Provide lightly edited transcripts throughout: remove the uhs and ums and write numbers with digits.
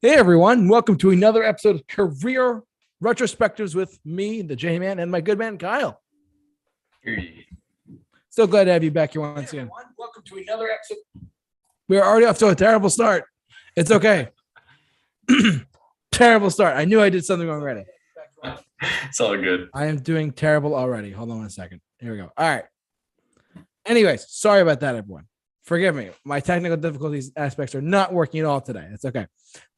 Hey everyone, welcome to another episode of Career Retrospectives with me, the J-Man, and my good man Kyle. So glad to have you back here once again. Welcome to another episode. We're already off to a terrible start. It's okay. Terrible start. I knew I did something wrong already. It's all good. I am doing terrible already. Hold on one second. Here we go. All right. Anyways, sorry about that, everyone. Forgive me. My technical difficulties aspects are not working at all today. It's okay.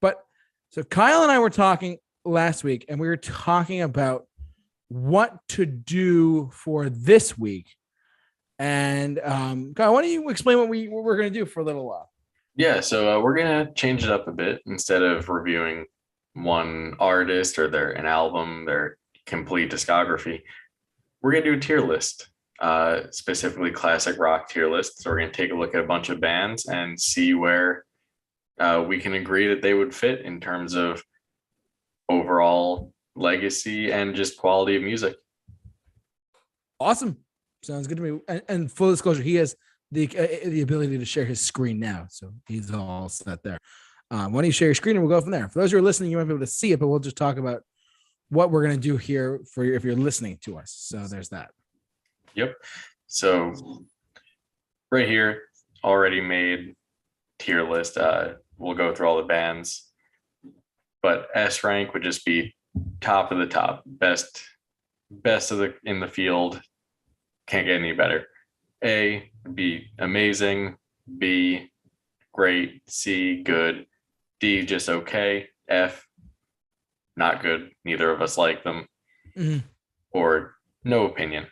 But so Kyle and I were talking last week, and we were talking about what to do for this week. And Kyle, why don't you explain what we're going to do for a little while? Yeah, so we're gonna change it up a bit. Instead of reviewing one artist or an album, their complete discography, we're gonna do a tier list, specifically classic rock tier list. So we're gonna take a look at a bunch of bands and see where we can agree that they would fit in terms of overall legacy and just quality of music. Awesome. Sounds good to me. And full disclosure, he has the ability to share his screen now, so he's all set there. Why don't you share your screen and we'll go from there. For those who are listening, you might be able to see it, but we'll just talk about what we're going to do here for you if you're listening to us. So there's that. Yep. So right here, already made tier list. We'll go through all the bands, but S rank would just be top of the top, best of in the field. Can't get any better. A would be amazing. B, great. C, good. D, just okay. F, not good. Neither of us like them. Mm-hmm. Or no opinion.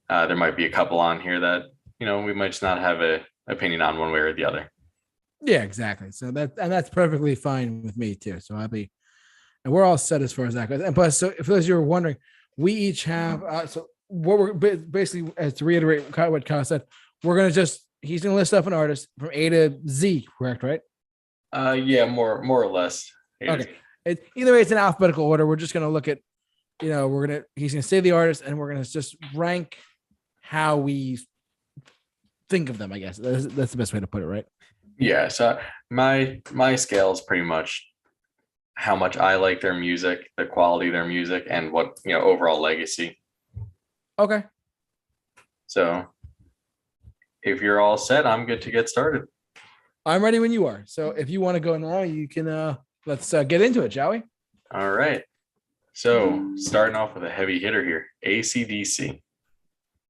There might be a couple on here that, we might just not have an opinion on one way or the other. Yeah, exactly. So that's perfectly fine with me too. So and we're all set as far as that goes. And plus, so for those of you who are wondering, we each have, so what we're basically, as to reiterate what Kyle said, he's going to list off an artist from A to Z, correct, right? Yeah, more or less. Okay. Either way, it's in alphabetical order. We're just going to look at, he's going to say the artist and we're going to just rank how we think of them, I guess. That's the best way to put it, right? Yeah. So my scale is pretty much how much I like their music, the quality of their music, and what, overall legacy. Okay. So if you're all set, I'm good to get started. I'm ready when you are. So if you want to go now, you can, let's get into it, shall we? All right. So starting off with a heavy hitter here, AC/DC.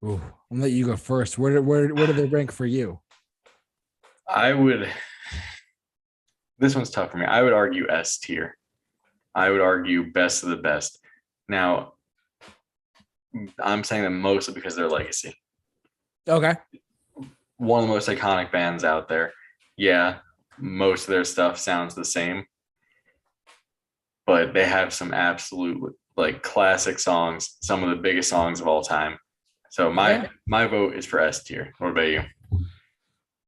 Ooh, I'm gonna let you go first. Where do they rank for you? This one's tough for me. I would argue S tier. I would argue best of the best. Now, I'm saying that mostly because of their legacy. Okay. One of the most iconic bands out there. Yeah, most of their stuff sounds the same, but they have some absolute classic songs, some of the biggest songs of all time. So my vote is for S tier. What about you?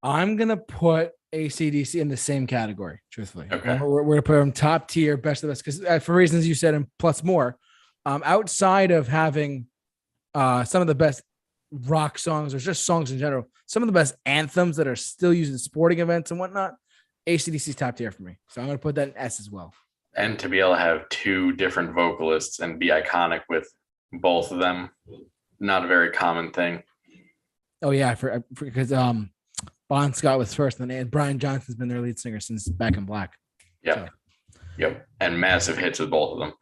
I'm gonna put AC/DC in the same category, truthfully. Okay. We're gonna put them top tier, best of the best, because for reasons you said and plus more. Outside of having some of the best rock songs or just songs in general, some of the best anthems that are still used in sporting events and whatnot, AC/DC's top tier for me. So I'm going to put that in S as well. And to be able to have two different vocalists and be iconic with both of them, not a very common thing. Oh yeah, because Bon Scott was first, and Brian Johnson's been their lead singer since Back in Black. Yep. So. Yep. And massive hits with both of them.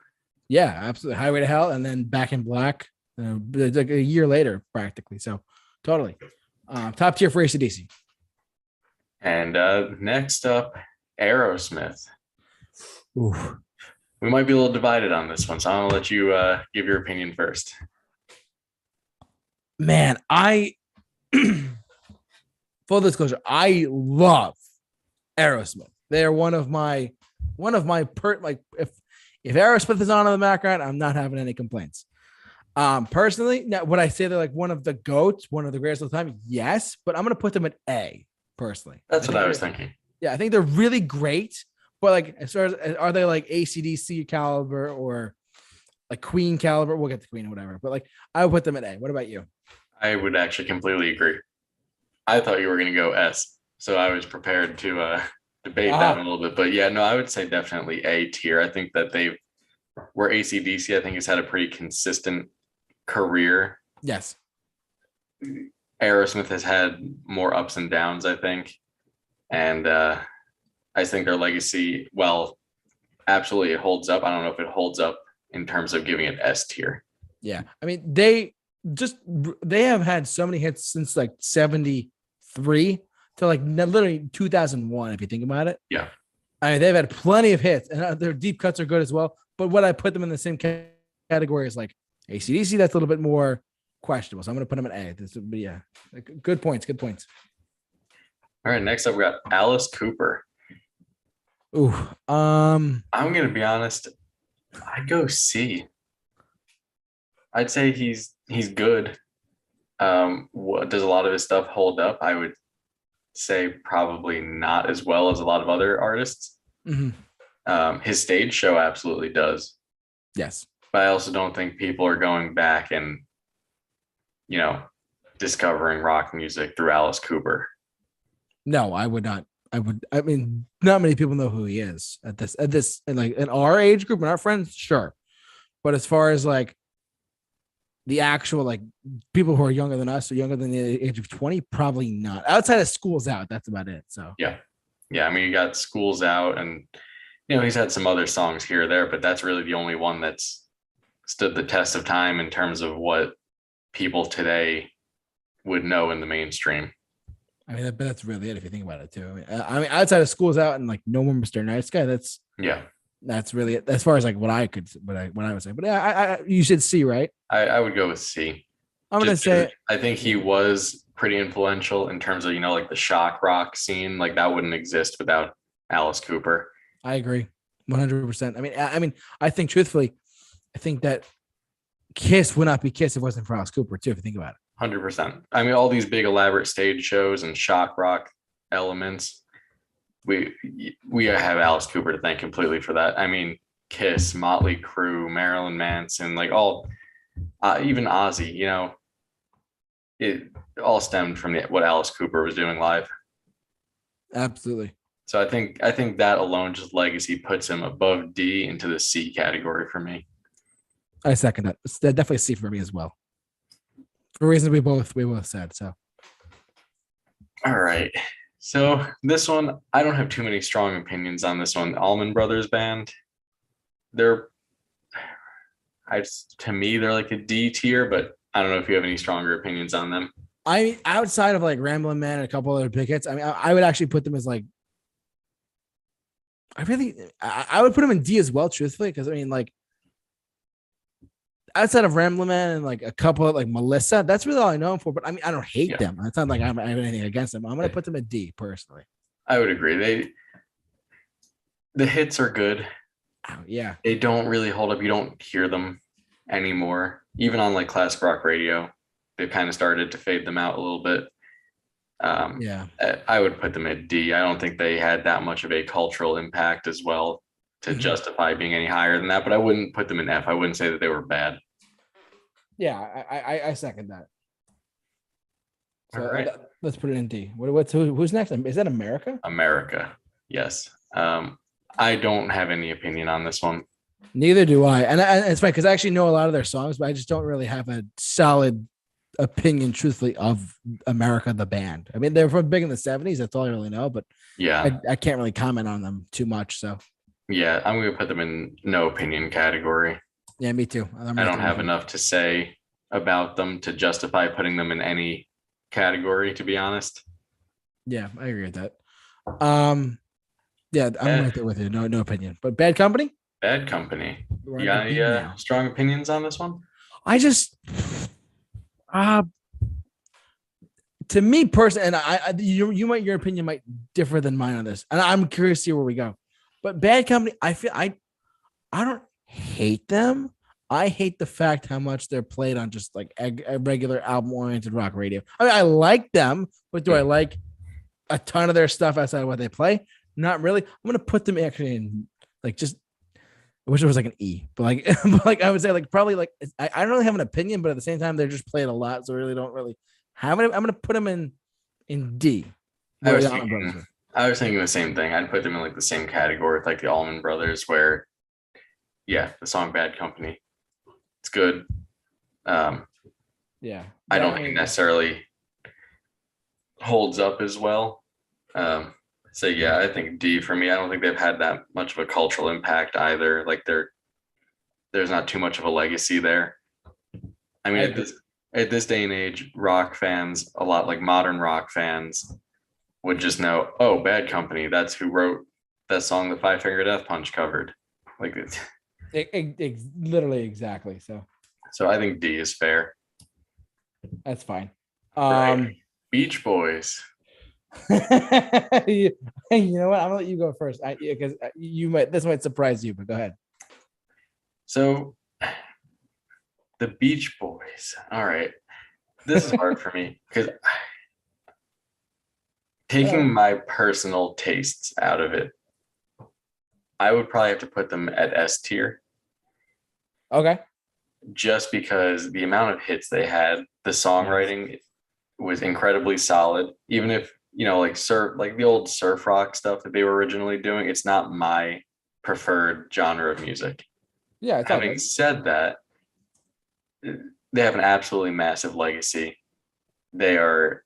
Yeah, absolutely. Highway to Hell and then Back in Black. Like a year later, practically. So, totally. Top tier for AC/DC. And next up, Aerosmith. Ooh. We might be a little divided on this one, so I'm going to let you give your opinion first. Man, full disclosure, I love Aerosmith. They are one of my if Aerosmith is on in the background, I'm not having any complaints. Personally, now would I say they're like one of the GOATs, one of the greatest of the time? Yes, but I'm gonna put them at A personally. That's what I was thinking. Yeah, I think they're really great, but as far as are they like AC/DC caliber or like Queen caliber? We'll get to Queen or whatever, but I would put them at A. What about you? I would actually completely agree. I thought you were gonna go S, so I was prepared to debate that one a little bit, but yeah, no, I would say definitely A tier. I think that where AC/DC, I think, has had a pretty consistent career. Yes. Aerosmith has had more ups and downs, I think. And I think their legacy, well, absolutely it holds up. I don't know if it holds up in terms of giving it S tier. Yeah. I mean, they have had so many hits since like 73 to like literally 2001, if you think about it. Yeah. I mean, they've had plenty of hits, and their deep cuts are good as well. But what I put them in the same category is like AC/DC, that's a little bit more questionable. So I'm going to put them at A. But yeah, good points. Good points. All right. Next up, we got Alice Cooper. Ooh. I'm going to be honest. I'd go C. I'd say he's good. Does a lot of his stuff hold up? I would say probably not as well as a lot of other artists. Mm-hmm. His stage show absolutely does. Yes. But I also don't think people are going back and, discovering rock music through Alice Cooper. No, I would not. I mean, not many people know who he is at this, and like in our age group and our friends, sure. But as far as like the actual like people who are younger than us or younger than the age of 20, probably not. Outside of Schools Out, that's about it. So yeah. I mean, you got Schools Out, and he's had some other songs here or there, but that's really the only one that's stood the test of time in terms of what people today would know in the mainstream. I mean, that's really it if you think about it too. I mean, outside of Schools Out and like No More Mr. Nice Guy, that's really it as far as like what I would say. But yeah, you should C, right? I would go with C. I'm gonna say I think he was pretty influential in terms of like the shock rock scene. Like that wouldn't exist without Alice Cooper. I agree, 100%. I mean, I think truthfully, I think that Kiss would not be Kiss if it wasn't for Alice Cooper too. If you think about it. 100%. I mean, all these big elaborate stage shows and shock rock elements, we have Alice Cooper to thank completely for that. I mean, Kiss, Motley Crue, Marilyn Manson, like all, even Ozzy, it all stemmed from what Alice Cooper was doing live. Absolutely. So I think that alone, just legacy, puts him above D into the C category for me. I second that. It's definitely a C for me as well. For reasons we both said. So, all right. So this one, I don't have too many strong opinions on this one. Almond Brothers band, to me, they're like a D tier, but I don't know if you have any stronger opinions on them. I outside of like Ramblin' Man and a couple other big hits, I mean, I would actually put them as like, I would put them in D as well, truthfully, because I mean, like, outside of Ramblin' Man and like a couple of like Melissa, that's really all I know them for. But I mean, I don't hate them. It's not like I have anything against them. I'm going to put them at D personally. I would agree. The hits are good. Yeah. They don't really hold up. You don't hear them anymore. Even on like classic rock radio, they've kind of started to fade them out a little bit. I would put them at D. I don't think they had that much of a cultural impact as well to justify being any higher than that, but I wouldn't put them in F. I wouldn't say that they were bad. Yeah, I second that. So all right. Let's put it in D. Who's next? Is that America? America, yes. I don't have any opinion on this one. Neither do I. And it's funny because I actually know a lot of their songs, but I just don't really have a solid opinion, truthfully, of America, the band. I mean, they were big in the 70s. That's all I really know, but yeah, I can't really comment on them too much. So yeah, I'm going to put them in no opinion category. Yeah, me too. I don't have enough to say about them to justify putting them in any category, to be honest. Yeah, I agree with that. Yeah, I'm right there with you. No opinion. But Bad Company? Bad Company. You got any strong opinions on this one? I just to me personally, and your opinion might differ than mine on this, and I'm curious to see where we go. But Bad Company, I feel I don't hate them. I hate the fact how much they're played on just like a regular album-oriented rock radio. I mean, I like them, but do I like a ton of their stuff outside of what they play? Not really. I'm gonna put them actually in like just. I wish it was like an E, but like I would say like probably like I don't really have an opinion, but at the same time they're just playing a lot, so I really don't really have it. I'm gonna put them in D. I was thinking I was thinking the same thing. I'd put them in like the same category with like the Allman Brothers, where yeah, the song "Bad Company," it's good. Yeah, I don't think it necessarily holds up as well. So yeah, I think D for me. I don't think they've had that much of a cultural impact either. Like there's not too much of a legacy there. I mean, at this day and age, rock fans, a lot like modern rock fans, would just know, oh, Bad Company. That's who wrote that song the Five Finger Death Punch covered. Like it literally exactly. So I think D is fair. That's fine. Right. Beach Boys. You know what? I'm gonna let you go first. Because this might surprise you, but go ahead. So the Beach Boys. All right. This is hard for me because taking my personal tastes out of it, I would probably have to put them at S tier. Okay. Just because the amount of hits they had, the songwriting was incredibly solid. Even if, like the old surf rock stuff that they were originally doing, it's not my preferred genre of music. Yeah. Having said that, they have an absolutely massive legacy. They are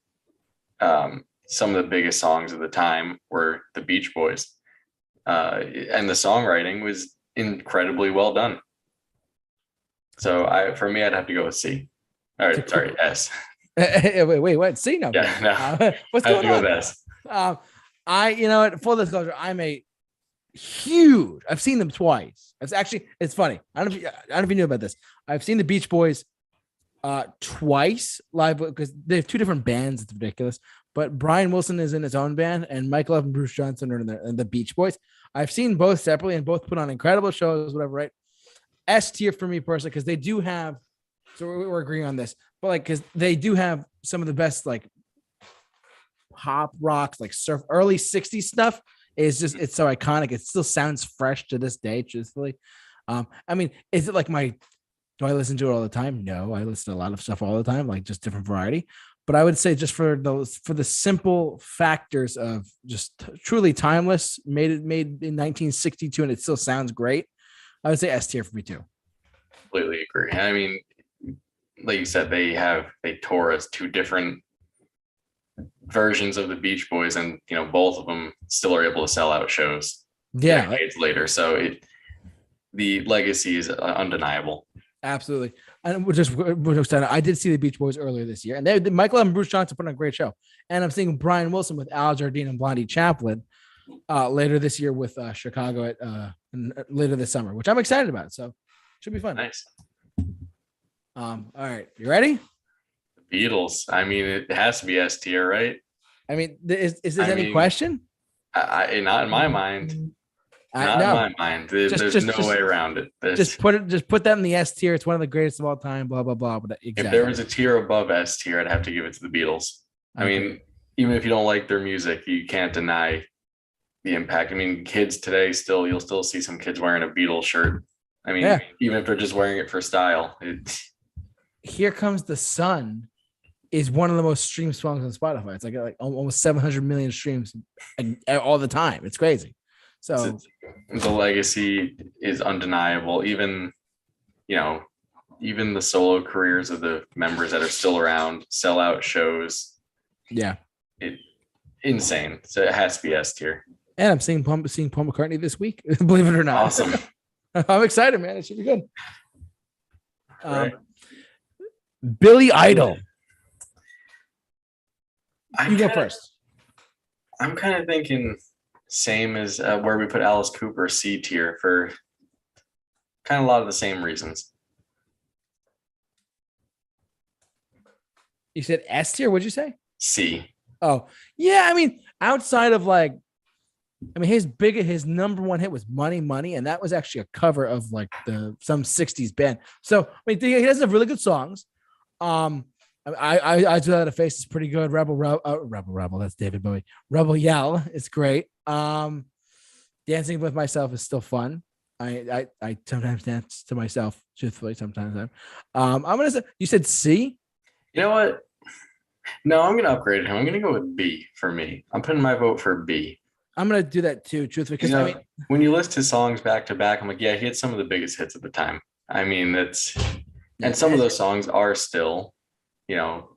some of the biggest songs of the time were the Beach Boys. And the songwriting was incredibly well done. So for me, I'd have to go with C. All right, sorry, S. Wait, what? C now? Yeah, no. What's going on? S. What? Full disclosure, I'm a huge. I've seen them twice. It's funny. I don't know if you knew about this. I've seen the Beach Boys twice live because they have two different bands. It's ridiculous. But Brian Wilson is in his own band, and Michael F. and Bruce Johnson are in the Beach Boys. I've seen both separately, and both put on incredible shows, whatever, right? S tier for me personally, because they do have, so we're agreeing on this, but like, because they do have some of the best like pop rocks, like surf, early 60s stuff is just, it's so iconic. It still sounds fresh to this day, truthfully. I mean, is it like do I listen to it all the time? No, I listen to a lot of stuff all the time, like just different variety. But I would say just for the simple factors of just truly timeless, made in 1962, and it still sounds great. I would say S tier for me too. Completely agree. I mean, like you said, they tore us two different versions of the Beach Boys, and both of them still are able to sell out shows decades later. So the legacy is undeniable. Absolutely. And I did see the Beach Boys earlier this year, and Michael and Bruce Johnson put on a great show. And I'm seeing Brian Wilson with Al Jardine and Blondie Chaplin later this year with Chicago at later this summer, which I'm excited about. So should be fun. Nice. All right, you ready? Beatles. I mean, it has to be S tier, right? I mean, is this any question? Not in my mind. Not in my mind. There's no way around it. Just put that in the S tier. It's one of the greatest of all time. Blah blah blah. But exactly. If there was a tier above S tier, I'd have to give it to the Beatles. I mean, even if you don't like their music, you can't deny the impact. I mean, kids today you'll still see some kids wearing a Beatles shirt. I mean, even if they're just wearing it for style. Here Comes the Sun is one of the most streamed songs on Spotify. It's like almost 700 million streams all the time. It's crazy. So the legacy is undeniable. Even the solo careers of the members that are still around, sell out shows. Yeah. Insane. So it has to be S tier. And I'm seeing Paul McCartney this week, believe it or not. Awesome. I'm excited, man. It should be good. Right. Billy Idol. You go first. I'm kind of thinking same as where we put Alice Cooper, C tier, for kind of a lot of the same reasons. You said S tier? What'd you say? C. Oh, yeah. I mean, outside of his number one hit was Money, Money, and that was actually a cover of like some 60s band. So I mean, he does have really good songs. I do that a face is pretty good. Rebel. That's David Bowie. Rebel Yell is great. Dancing with Myself is still fun. I sometimes dance to myself, truthfully. Sometimes I'm gonna say, you said C. You know what? No, I'm gonna upgrade him. I'm gonna go with B for me. I'm putting my vote for B. I'm gonna do that too, truthfully, because I mean, When you list his songs back to back, I'm like, yeah, he had some of the biggest hits at the time. I mean, and some of those songs are still,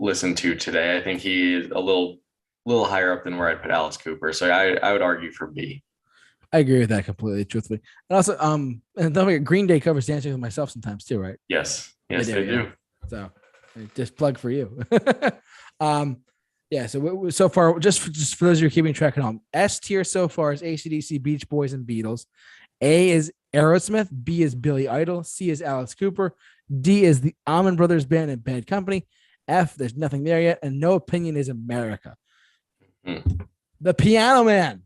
listened to today. I think he is a little higher up than where I'd put Alice Cooper. So I would argue for B. I agree with that completely, truthfully. And also, and don't forget, Green Day covers Dancing with Myself sometimes too, right? Yes, they do. So, just plug for you. Yeah. So far, just for those of you keeping track at home, S tier so far is AC/DC, Beach Boys, and Beatles. A is Aerosmith. B is Billy Idol. C is Alice Cooper. D is the Almond Brothers Band and Bad Company. F, there's nothing there yet, and No Opinion is America. The Piano Man,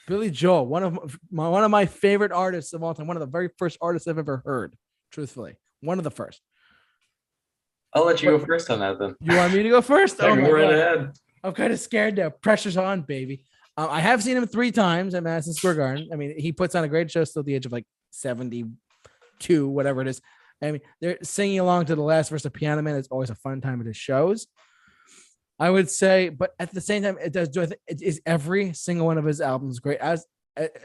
Billy Joel, one of my favorite artists of all time, one of the very first artists I've ever heard. Truthfully, one of the first. I'll let you go first on that then. You want me to go first? Go right ahead. I'm kind of scared now. Pressure's on, baby. I have seen him 3 times at Madison Square Garden. I mean, he puts on a great show still at the age of like 72, whatever it is. I mean, they're singing along to the last verse of Piano Man. It's always a fun time at his shows, I would say. But at the same time, it is every single one of his albums great.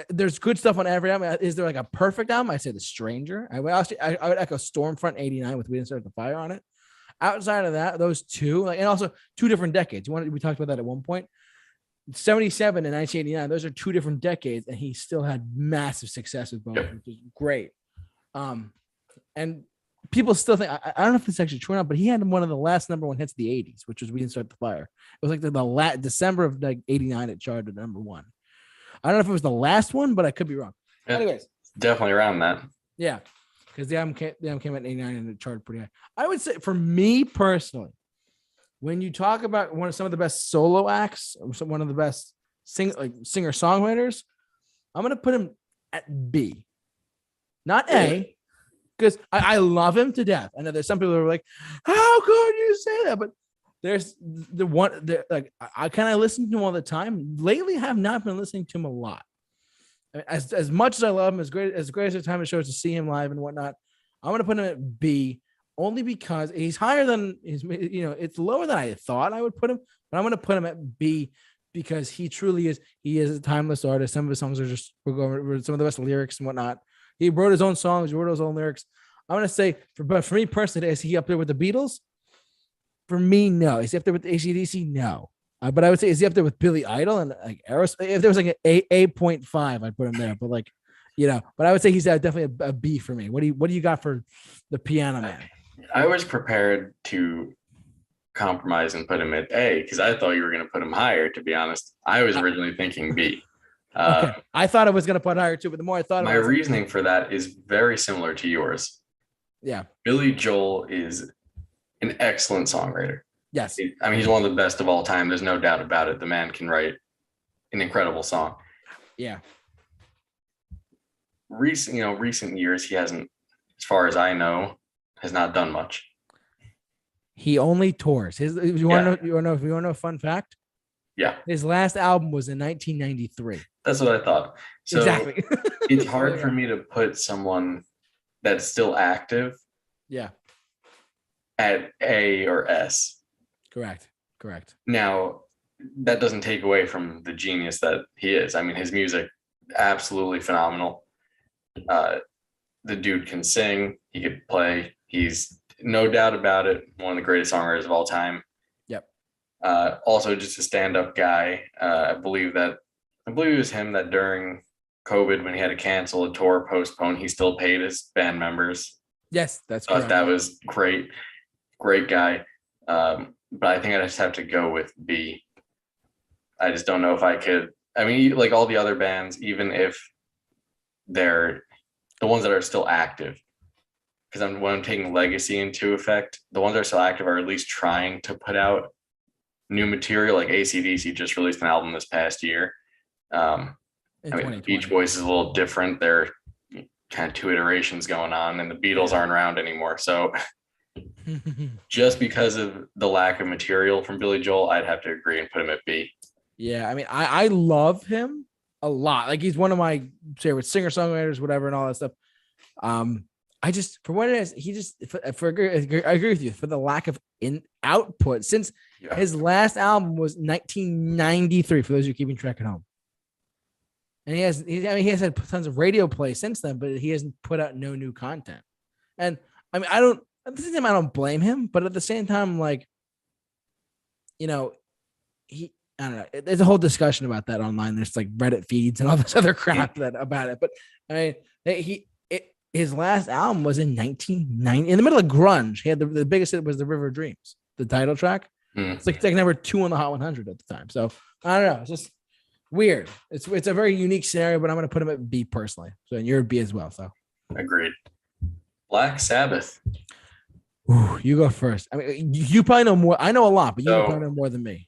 There's good stuff on every album. Is there like a perfect album? I say The Stranger. I would echo Stormfront '89 with We Didn't Start the Fire on it. Outside of that, those two, and also 2 different decades. We talked about that at one point. 77 and 1989, those are 2 different decades, and he still had massive success with both, which is great. And people still think, I don't know if it's actually true or not, but he had one of the last number 1 hits of the 80s, which was We Didn't Start the Fire. It was like the December of like 89, it charted number 1. I don't know if it was the last one, but I could be wrong. Yeah, anyways, definitely around that. Yeah, because the album came out in 89 and it charted pretty high. I would say, for me personally, when you talk about some of the best solo acts, one of the best singer-songwriters, I'm going to put him at B, not A, because I love him to death. I know there's some people who are like, how could you say that? But there's the one that, like, I kind of listen to him all the time. Lately, I have not been listening to him a lot. As much as I love him, as great as the time it shows to see him live and whatnot, I'm going to put him at B, only because he's higher than it's lower than I thought I would put him, but I'm going to put him at B because he truly is. He is a timeless artist. Some of his songs are just, we're some of the best lyrics and whatnot. He wrote his own songs, he wrote his own lyrics. I'm going to say, for me personally, is he up there with the Beatles? For me, no. Is he up there with the AC/DC? No. But I would say, is he up there with Billy Idol and like Aerosmith? If there was like an 8.5, I'd put him there. But but I would say he's definitely a B for me. What do you got for the Piano Man? I was prepared to compromise and put him at A because I thought you were going to put him higher. To be honest, I was originally thinking B. Okay. I thought I was going to put higher too, but the more I thought, my reasoning for that is very similar to yours. Yeah, Billy Joel is an excellent songwriter. Yes, I mean, he's one of the best of all time. There's no doubt about it. The man can write an incredible song. Yeah. Recent years, he hasn't, as far as I know, has not done much. He only tours. You want to know a fun fact? Yeah. His last album was in 1993. That's what I thought. So exactly. It's hard for me to put someone that's still active. Yeah. At A or S. Correct. Now, that doesn't take away from the genius that he is. I mean, his music, absolutely phenomenal. The dude can sing. He could play. He's no doubt about it, one of the greatest songwriters of all time. Yep. Also, just a stand-up guy. I believe it was him that during COVID, when he had to cancel a tour, postpone, he still paid his band members. Yes, that's correct. That was great. Great guy. But I think I just have to go with B. I just don't know if I could. I mean, like all the other bands, even if they're the ones that are still active, because when I'm taking legacy into effect, the ones that are still active are at least trying to put out new material. Like AC/DC just released an album this past year. Beach Boys is a little different. They're kind of 2 iterations going on, and the Beatles aren't around anymore. So just because of the lack of material from Billy Joel, I'd have to agree and put him at B. Yeah, I mean, I love him a lot. Like, he's one of my favorite singer-songwriters, whatever, and all that stuff. I just, for what it is, he just, I agree with you, for the lack of output since his last album was 1993. For those of you keeping track at home, and he has had tons of radio play since then, but he hasn't put out no new content. And I mean, at the same time, I don't blame him, but at the same time, like, I don't know. There's a whole discussion about that online. There's like Reddit feeds and all this other crap about it. But I mean, his last album was in 1990, in the middle of grunge. He had the biggest hit was The River Dreams, the title track. It's like number 2 on the Hot 100 at the time. So I don't know. It's just weird. It's a very unique scenario, but I'm going to put him at B personally. So and you're a B as well. So agreed. Black Sabbath. Ooh, you go first. I mean, you probably know more. I know a lot, but you probably know more than me.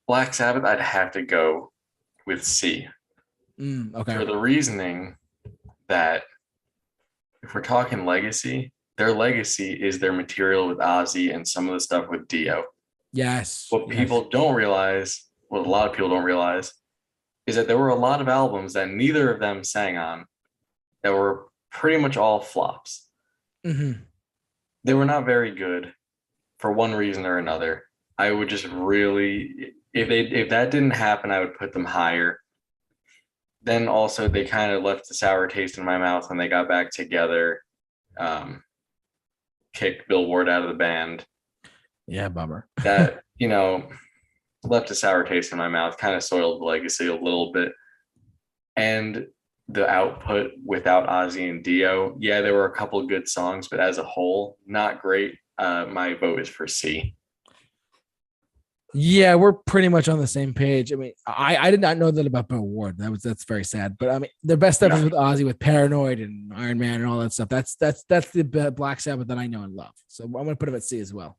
Black Sabbath, I'd have to go with C. Okay. For the reasoning that if we're talking legacy, their legacy is their material with Ozzy and some of the stuff with Dio. Yes. What people don't realize, what a lot of people don't realize, is that there were a lot of albums that neither of them sang on that were pretty much all flops. Mm-hmm. They were not very good for one reason or another. I would just really, if that didn't happen, I would put them higher. Then also they kind of left a sour taste in my mouth when they got back together, kicked Bill Ward out of the band. Yeah, bummer. That, left a sour taste in my mouth, kind of soiled the legacy a little bit. And the output without Ozzy and Dio, yeah, there were a couple of good songs, but as a whole, not great. My vote is for C. Yeah, we're pretty much on the same page. I mean, I did not know that about Bill Ward. That's very sad. But I mean, the best stuff is with Ozzy, with Paranoid and Iron Man and all that stuff. That's the Black Sabbath that I know and love. So I'm gonna put him at C as well.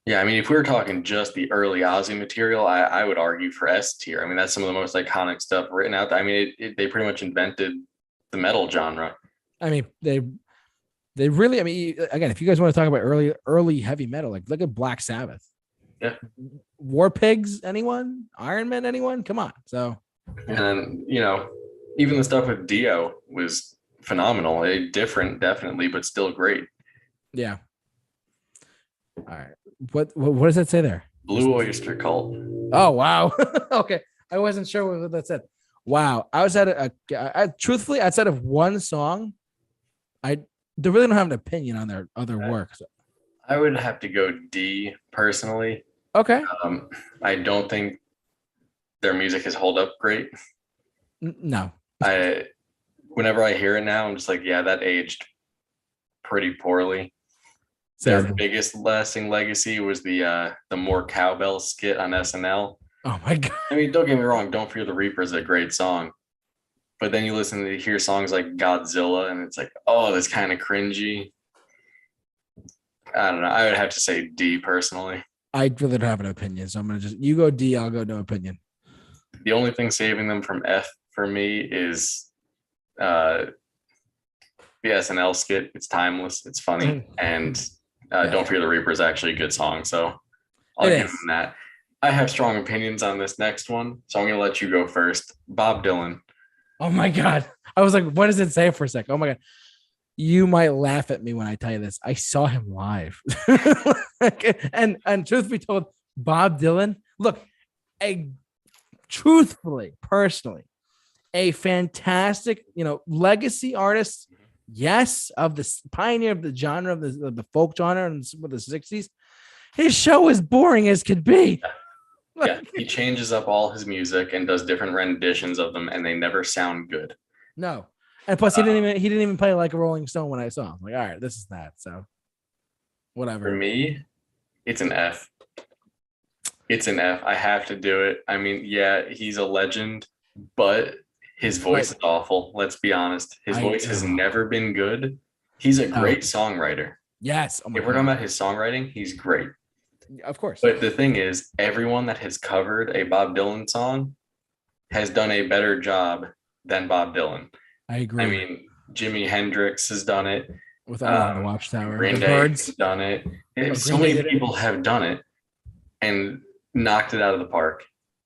Yeah, I mean, if we were talking just the early Ozzy material, I would argue for S tier. I mean, that's some of the most iconic stuff written out there. I mean, they pretty much invented the metal genre. I mean, they really. I mean, again, if you guys want to talk about early heavy metal, like look at Black Sabbath. Yeah. War Pigs, anyone? Iron Man, anyone? Come on. So, and even the stuff with Dio was phenomenal. Different, definitely, but still great. Yeah. All right. What does that say there? Blue Oyster Cult. Oh wow. Okay, I wasn't sure what that said. Wow. I was truthfully, outside of one song, they really don't have an opinion on their other work. So. I would have to go D personally. Okay. I don't think their music has held up great. No. Whenever I hear it now, I'm just like, yeah, that aged pretty poorly. Their biggest lasting legacy was the More Cowbell skit on SNL. Oh my God. I mean, don't get me wrong, Don't Fear the Reaper is a great song. But then you listen to hear songs like Godzilla and it's like, oh, that's kind of cringy. I don't know. I would have to say D personally. I really don't have an opinion, so I'm gonna you go D, I'll go no opinion. The only thing saving them from F for me is the SNL skit. It's timeless, it's funny, and Don't Fear the Reaper is actually a good song, so I'll give them that. I have strong opinions on this next one, so I'm gonna let you go first. Bob Dylan. Oh my God. I was like, what does it say for a sec? Oh my God. You might laugh at me when I tell you this. I saw him live. and truth be told, Bob Dylan, look, personally, a fantastic, legacy artist, yes, of the pioneer of the genre of the folk genre in the 60s. His show is boring as could be. Yeah, he changes up all his music and does different renditions of them, and they never sound good. No. And plus, he didn't even play like a Rolling Stone when I saw him. Like, all right, this is that. So, whatever. For me, it's an F. It's an F. I have to do it. I mean, yeah, he's a legend, but his voice is awful. Let's be honest. His voice has never been good. He's a great songwriter. Yes. If we're talking about his songwriting, he's great. Of course. But the thing is, everyone that has covered a Bob Dylan song has done a better job than Bob Dylan. I agree. I mean, Jimi Hendrix has done it. With the Watchtower. Green Day has done it. So many people have done it and knocked it out of the park.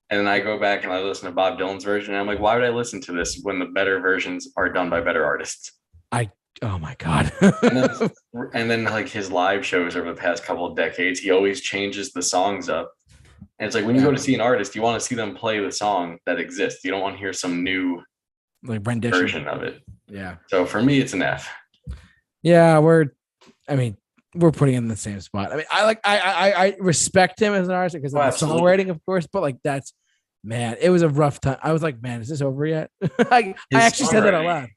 And then I go back and I listen to Bob Dylan's version and I'm like, why would I listen to this when the better versions are done by better artists? oh my God. and then like his live shows over the past couple of decades, he always changes the songs up. And it's like when you go to see an artist, you want to see them play the song that exists. You don't want to hear some new like rendition version of it. Yeah. So for me, it's an F. Yeah, we're putting him in the same spot. I mean, I respect him as an artist because of the songwriting, of course, but like man, it was a rough time. I was like, man, is this over yet? I actually said that out loud.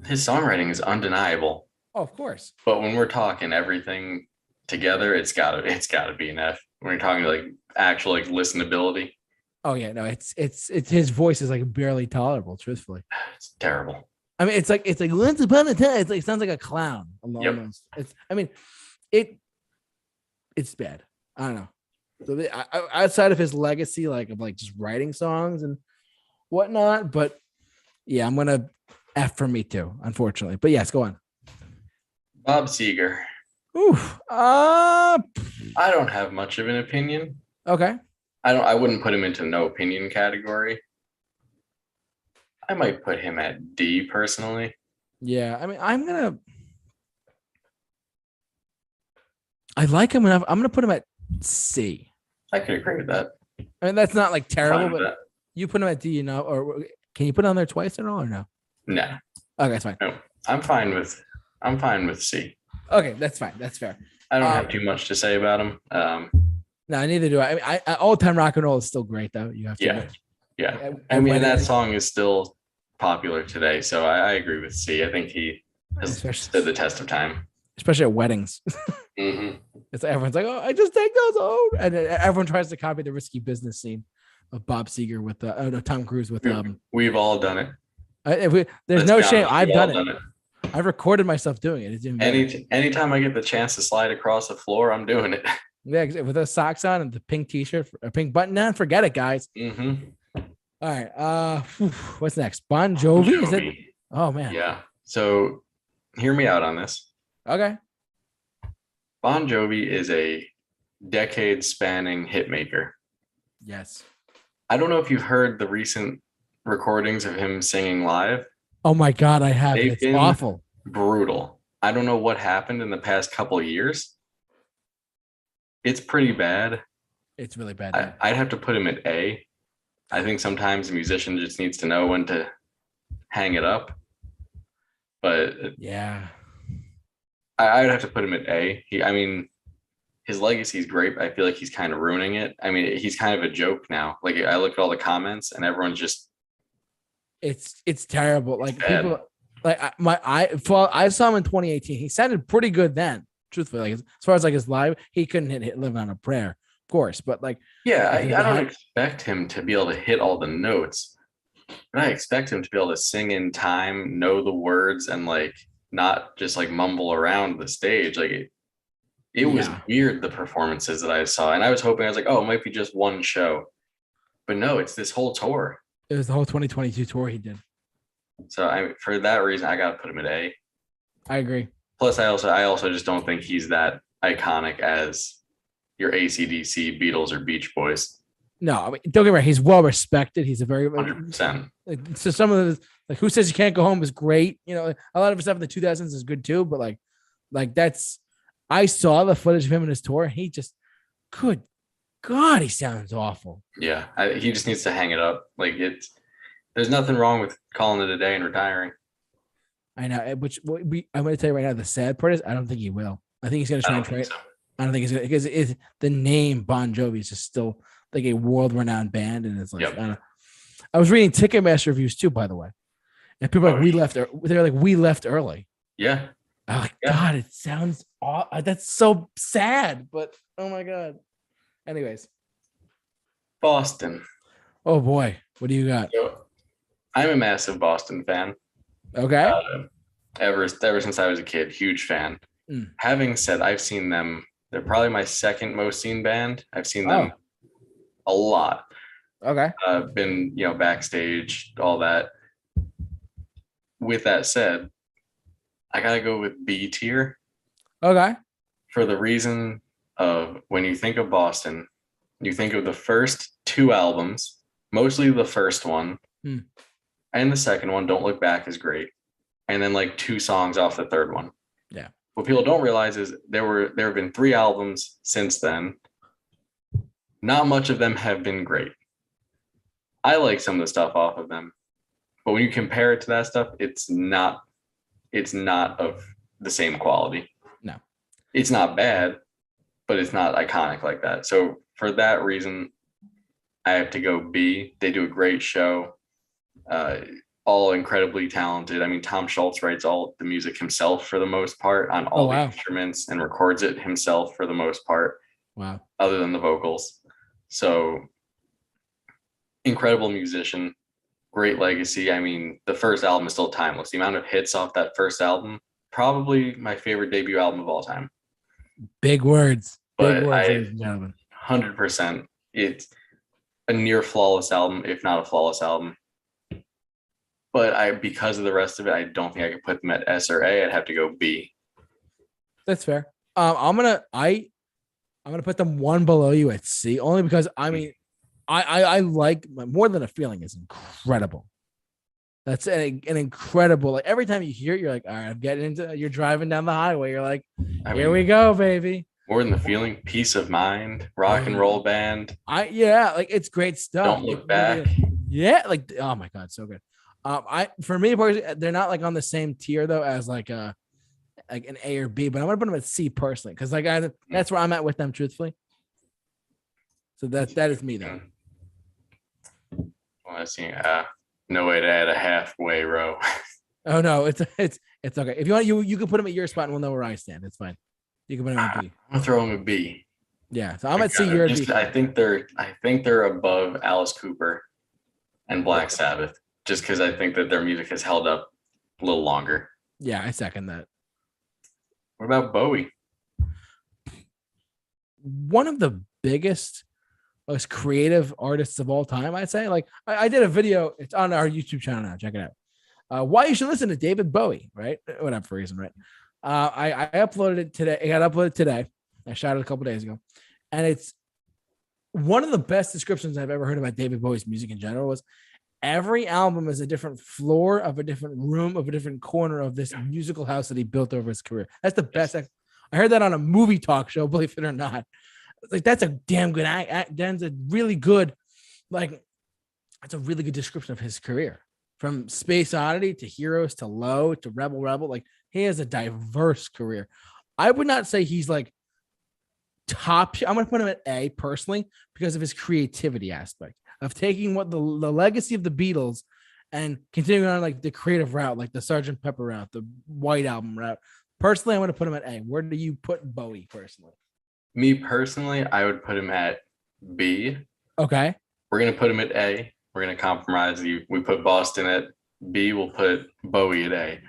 His songwriting is undeniable. Oh, of course. But when we're talking everything together, it's gotta be an F. When you're talking like actual like listenability. Oh yeah, no, it's his voice is like barely tolerable, truthfully. It's terrible. I mean, it's like once upon a time. It's like, it sounds like a clown. Almost. It's bad. I don't know. So outside of his legacy, like of like just writing songs and whatnot, but yeah, I'm gonna F for me too, unfortunately. But yes, go on. Bob Seeger. Oof. I don't have much of an opinion. Okay. I wouldn't put him into no opinion category. I might put him at D personally. Yeah, I mean, I like him enough. I'm gonna put him at C. I could agree with that. I mean, that's not like terrible, but you put him at D, or can you put it on there twice at all, or no? No. Okay, that's fine. No, I'm fine with C. Okay, that's fine. That's fair. I don't have too much to say about him. No, neither do I. I mean, old time rock and roll is still great, though. You have to. Yeah. I mean, that song is still popular today, so I agree with C. I think he has stood the test of time, especially at weddings. Mm-hmm. It's like everyone's like, "Oh, I just take those home," and everyone tries to copy the Risky Business scene of Bob Seger with Tom Cruise with We've all done it. There's no shame. I've done it. I've recorded myself doing it. Anytime I get the chance to slide across the floor, I'm doing it. Yeah, with those socks on and the pink t-shirt, a pink button on. Forget it, guys. Mm-hmm. All right. What's next? Bon Jovi? Is it? Oh man. Yeah. So, hear me out on this. Okay. Bon Jovi is a decade-spanning hitmaker. Yes. I don't know if you've heard the recent recordings of him singing live. Oh my God, I have. It's awful. Brutal. I don't know what happened in the past couple of years. It's pretty bad. It's really bad. I'd have to put him at A. I think sometimes a musician just needs to know when to hang it up. But yeah, I'd have to put him at A. His legacy is great, but I feel like he's kind of ruining it. I mean, he's kind of a joke now. Like I look at all the comments and everyone's just. It's terrible. Like people, like I saw him in 2018. He sounded pretty good then. Truthfully, like as far as like his live, he couldn't hit Living on a Prayer, of course, but like I don't expect him to be able to hit all the notes, but I expect him to be able to sing in time, know the words, and like not just like mumble around the stage. Like it was weird, the performances that I saw, and I was like, oh, it might be just one show, but no, it's this whole tour. It was the whole 2022 tour he did. So for that reason, I gotta put him at A. I agree. Plus, I also just don't think he's that iconic as your AC/DC, Beatles, or Beach Boys. No, I mean, don't get me wrong. He's well respected. He's a very 100%. So some of the like Who Says You Can't Go Home is great. You know, a lot of his stuff in the 2000s is good too. But like that's I saw the footage of him in his tour. He just good God, he sounds awful. Yeah, he just needs to hang it up. Like there's nothing wrong with calling it a day and retiring. I know, I'm going to tell you right now, the sad part is I don't think he will. I think he's going to try and trade. So. I don't think he's going to, because the name Bon Jovi is just still like a world-renowned band. And it's like, I was reading Ticketmaster reviews too, by the way. And people are like, they're like, we left early. Yeah. I'm like, God, it sounds awful. That's so sad, but oh my God. Anyways. Boston. Oh boy. What do you got? So, I'm a massive Boston fan. Okay. Ever since I was a kid, huge fan. Having said, I've seen them. They're probably my second most seen band. I've seen them a lot. Okay. Been backstage, all that. With that said, I gotta go with B tier. Okay. For the reason of when you think of Boston, you think of the first two albums, mostly the first one. And the second one, Don't Look Back, is great. and then like 2 songs off the third one. Yeah. What people don't realize is there have been 3 albums since then. Not much of them have been great. I like some of the stuff off of them, but when you compare it to that stuff, it's not of the same quality. No, it's not bad, but it's not iconic like that. So for that reason, I have to go B. They do a great show, all incredibly talented. I mean, Tom Schultz writes all the music himself for the most part on all the instruments and records it himself for the most part. Wow. Other than the vocals. So incredible musician, great legacy. I mean, the first album is still timeless. The amount of hits off that first album, probably my favorite debut album of all time. Big words. But Big words, ladies and gentlemen. 100%. It's a near flawless album, if not a flawless album. But because of the rest of it, I don't think I could put them at S or A. I'd have to go B. That's fair. I'm gonna put them one below you at C, only because I mean, I like More Than a Feeling is incredible. That's an incredible. Like every time you hear it, you're like, all right, I'm getting into. You're driving down the highway. You're like, here we go, baby. More Than the Feeling, Peace of Mind, rock and roll band. Like it's great stuff. Don't Look Back. Yeah, like oh my god, so good. For me, they're not like on the same tier though as like an A or B, but I'm gonna put them at C personally because like that's where I'm at with them, truthfully. So that is me though. Well, I see. No way to add a halfway row. Oh no, it's okay. If you want, you can put them at your spot and we'll know where I stand. It's fine. You can put them at B. I'm gonna throw them at B. Yeah, so I'm at C. You're at B. I think they're above Alice Cooper and Black Sabbath, just because I think that their music has held up a little longer. Yeah, I second that. What about Bowie? One of the biggest, most creative artists of all time, I'd say. Like I did a video. It's on our YouTube channel now. Check it out. Why you should listen to David Bowie, right? Whatever reason, right? I uploaded it today. It got uploaded today. I shot it a couple days ago, and it's one of the best descriptions I've ever heard about David Bowie's music in general. Was every album is a different floor of a different room of a different corner of this musical house that he built over his career. That's the best. I heard that on a movie talk show, believe it or not. Like that's a damn good Dan's a really good, like that's a really good description of his career. From Space Oddity to Heroes to Low to Rebel. Like he has a diverse career. I would not say he's like top. I'm going to put him at A personally because of his creativity aspect of taking what the legacy of the Beatles and continuing on like the creative route, like the Sgt. Pepper route, the White Album route. Personally, I'm going to put him at A. Where do you put Bowie personally? Me personally, I would put him at B. Okay. We're going to put him at A. We're going to compromise. We put Boston at B. We'll put Bowie at A.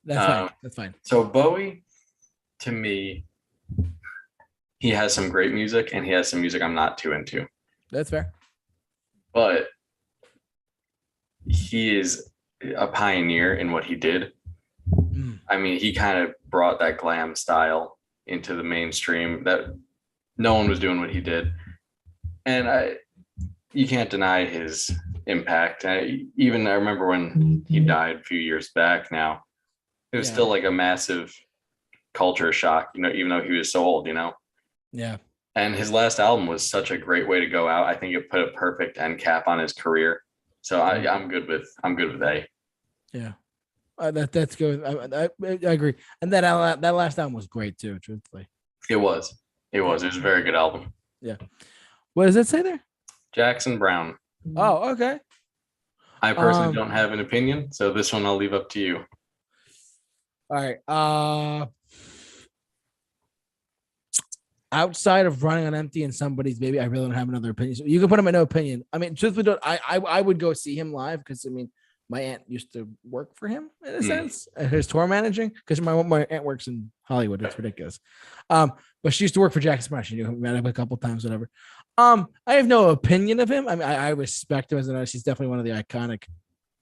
That's fine. That's fine. So Bowie, to me, he has some great music and he has some music I'm not too into. That's fair. But he is a pioneer in what he did. I mean, he kind of brought that glam style into the mainstream that no one was doing what he did. And you can't deny his impact. I remember when he died a few years back now, it was still like a massive culture shock, even though he was so old, Yeah. And his last album was such a great way to go out. I think it put a perfect end cap on his career. So I'm good with A. Yeah. That's good. I agree. And that last album was great too, truthfully. It was a very good album. Yeah. What does it say there? Jackson Browne. Oh, okay. I personally don't have an opinion, so this one I'll leave up to you. All right. Outside of Running on Empty and Somebody's Baby, I really don't have another opinion. So you can put him at no opinion. I mean, truthfully, I would go see him live because my aunt used to work for him in a sense, his tour managing, because my aunt works in Hollywood. It's ridiculous. But she used to work for Jackson Browne. She knew him, met him a couple times, whatever. I have no opinion of him. I mean, I respect him as an artist. He's definitely one of the iconic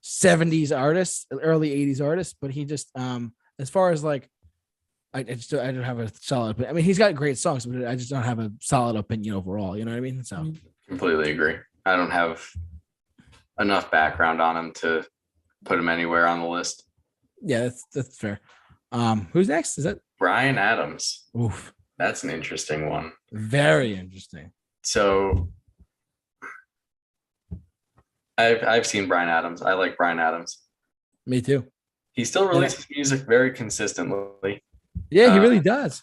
70s artists, early 80s artists, but he just, as far as like, I don't have a solid, I mean, he's got great songs, but I just don't have a solid opinion overall. You know what I mean? So completely agree. I don't have enough background on him to put him anywhere on the list. Yeah, that's fair. Who's next? Is that Bryan Adams? Oof. That's an interesting one. Very interesting. So I've seen Bryan Adams. I like Bryan Adams. Me too. He still releases music very consistently. Yeah, he really does.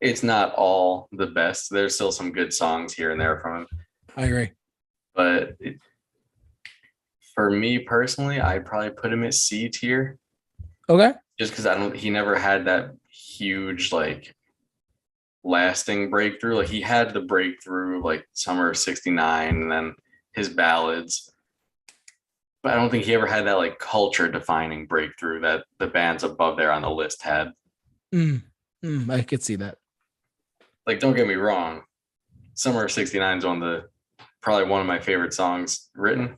It's not all the best. There's still some good songs here and there from him. I agree. But for me personally, I'd probably put him at C tier. Okay. Just because he never had that huge like lasting breakthrough. Like he had the breakthrough like summer of '69 and then his ballads. But I don't think he ever had that like culture defining breakthrough that the bands above there on the list had. I could see that. Like, don't get me wrong. Summer of '69 is probably one of my favorite songs written.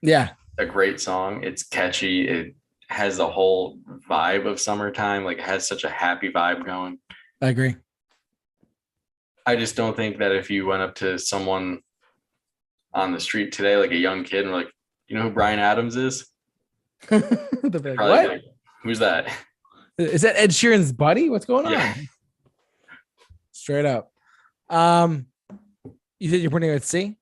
Yeah. A great song. It's catchy. It has the whole vibe of summertime. Like it has such a happy vibe going. I agree. I just don't think that if you went up to someone on the street today, like a young kid, and were like, you know who Bryan Adams is? Like, what? Like, who's that? Is that Ed Sheeran's buddy? What's going on? Straight up. You said you're putting it at C?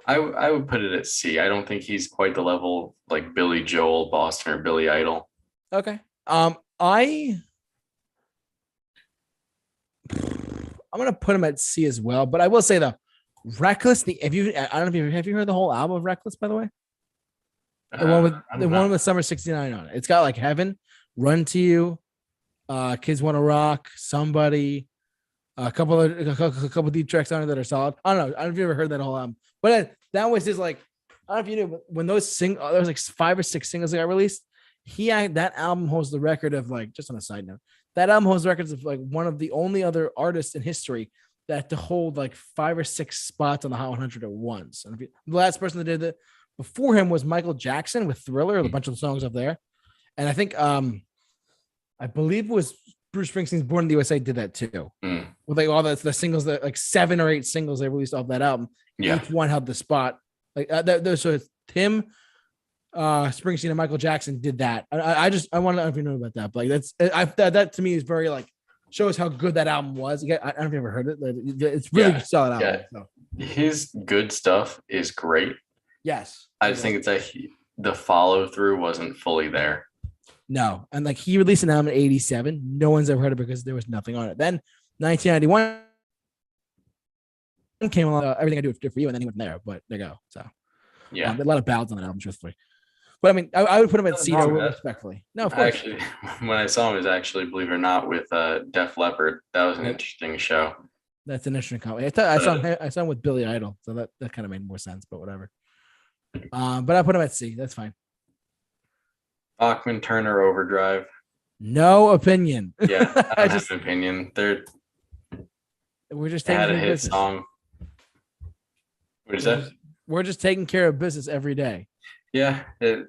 I would put it at C. I don't think he's quite the level like Billy Joel, Boston, or Billy Idol. Okay. I'm gonna put him at C as well, but I will say though, Reckless. I don't know if have you heard the whole album of Reckless, by the way? The one with Summer '69 on it. It's got like Heaven, Run to You, Kids Want to Rock, Somebody, a couple deep tracks on it that are solid. I don't know if you ever heard that whole album, but that was his like. I don't know if you knew, but when there was like 5 or 6 singles that got released. That album holds the record of like, just on a side note, that album holds records of like one of the only other artists in history that to hold like 5 or 6 spots on the Hot 100 at once. And the last person that did it before him was Michael Jackson with Thriller, a bunch of the songs up there. And I think, I believe it was Bruce Springsteen's Born in the USA did that too. With like all the singles that like 7 or 8 singles they released off that album. Yeah. Each one held the spot. Like so it's him, Springsteen and Michael Jackson did that. I want to know if you know about that, but like that to me is very like shows how good that album was. I don't know if you ever heard it. It's really solid album. Yeah. So. His good stuff is great. Yes. I just think it's like the follow through wasn't fully there. No. And like he released an album in 87. No one's ever heard it because there was nothing on it. Then 1991 came along, Everything I Do for You, and then he went there. But there you go. So yeah, a lot of ballads on that album, truthfully. But I mean, I would put him at C respectfully. No, of course. Actually, when I saw him, it was actually, believe it or not, with Def Leppard. That was an interesting show. That's an interesting comment. I saw him with Billy Idol, so that kind of made more sense. But whatever. But I put him at C. That's fine. Bachman Turner Overdrive. No opinion. Yeah, I don't have an opinion. We're just taking a hit business. Song. What is that? We're just taking care of business every day. Yeah, and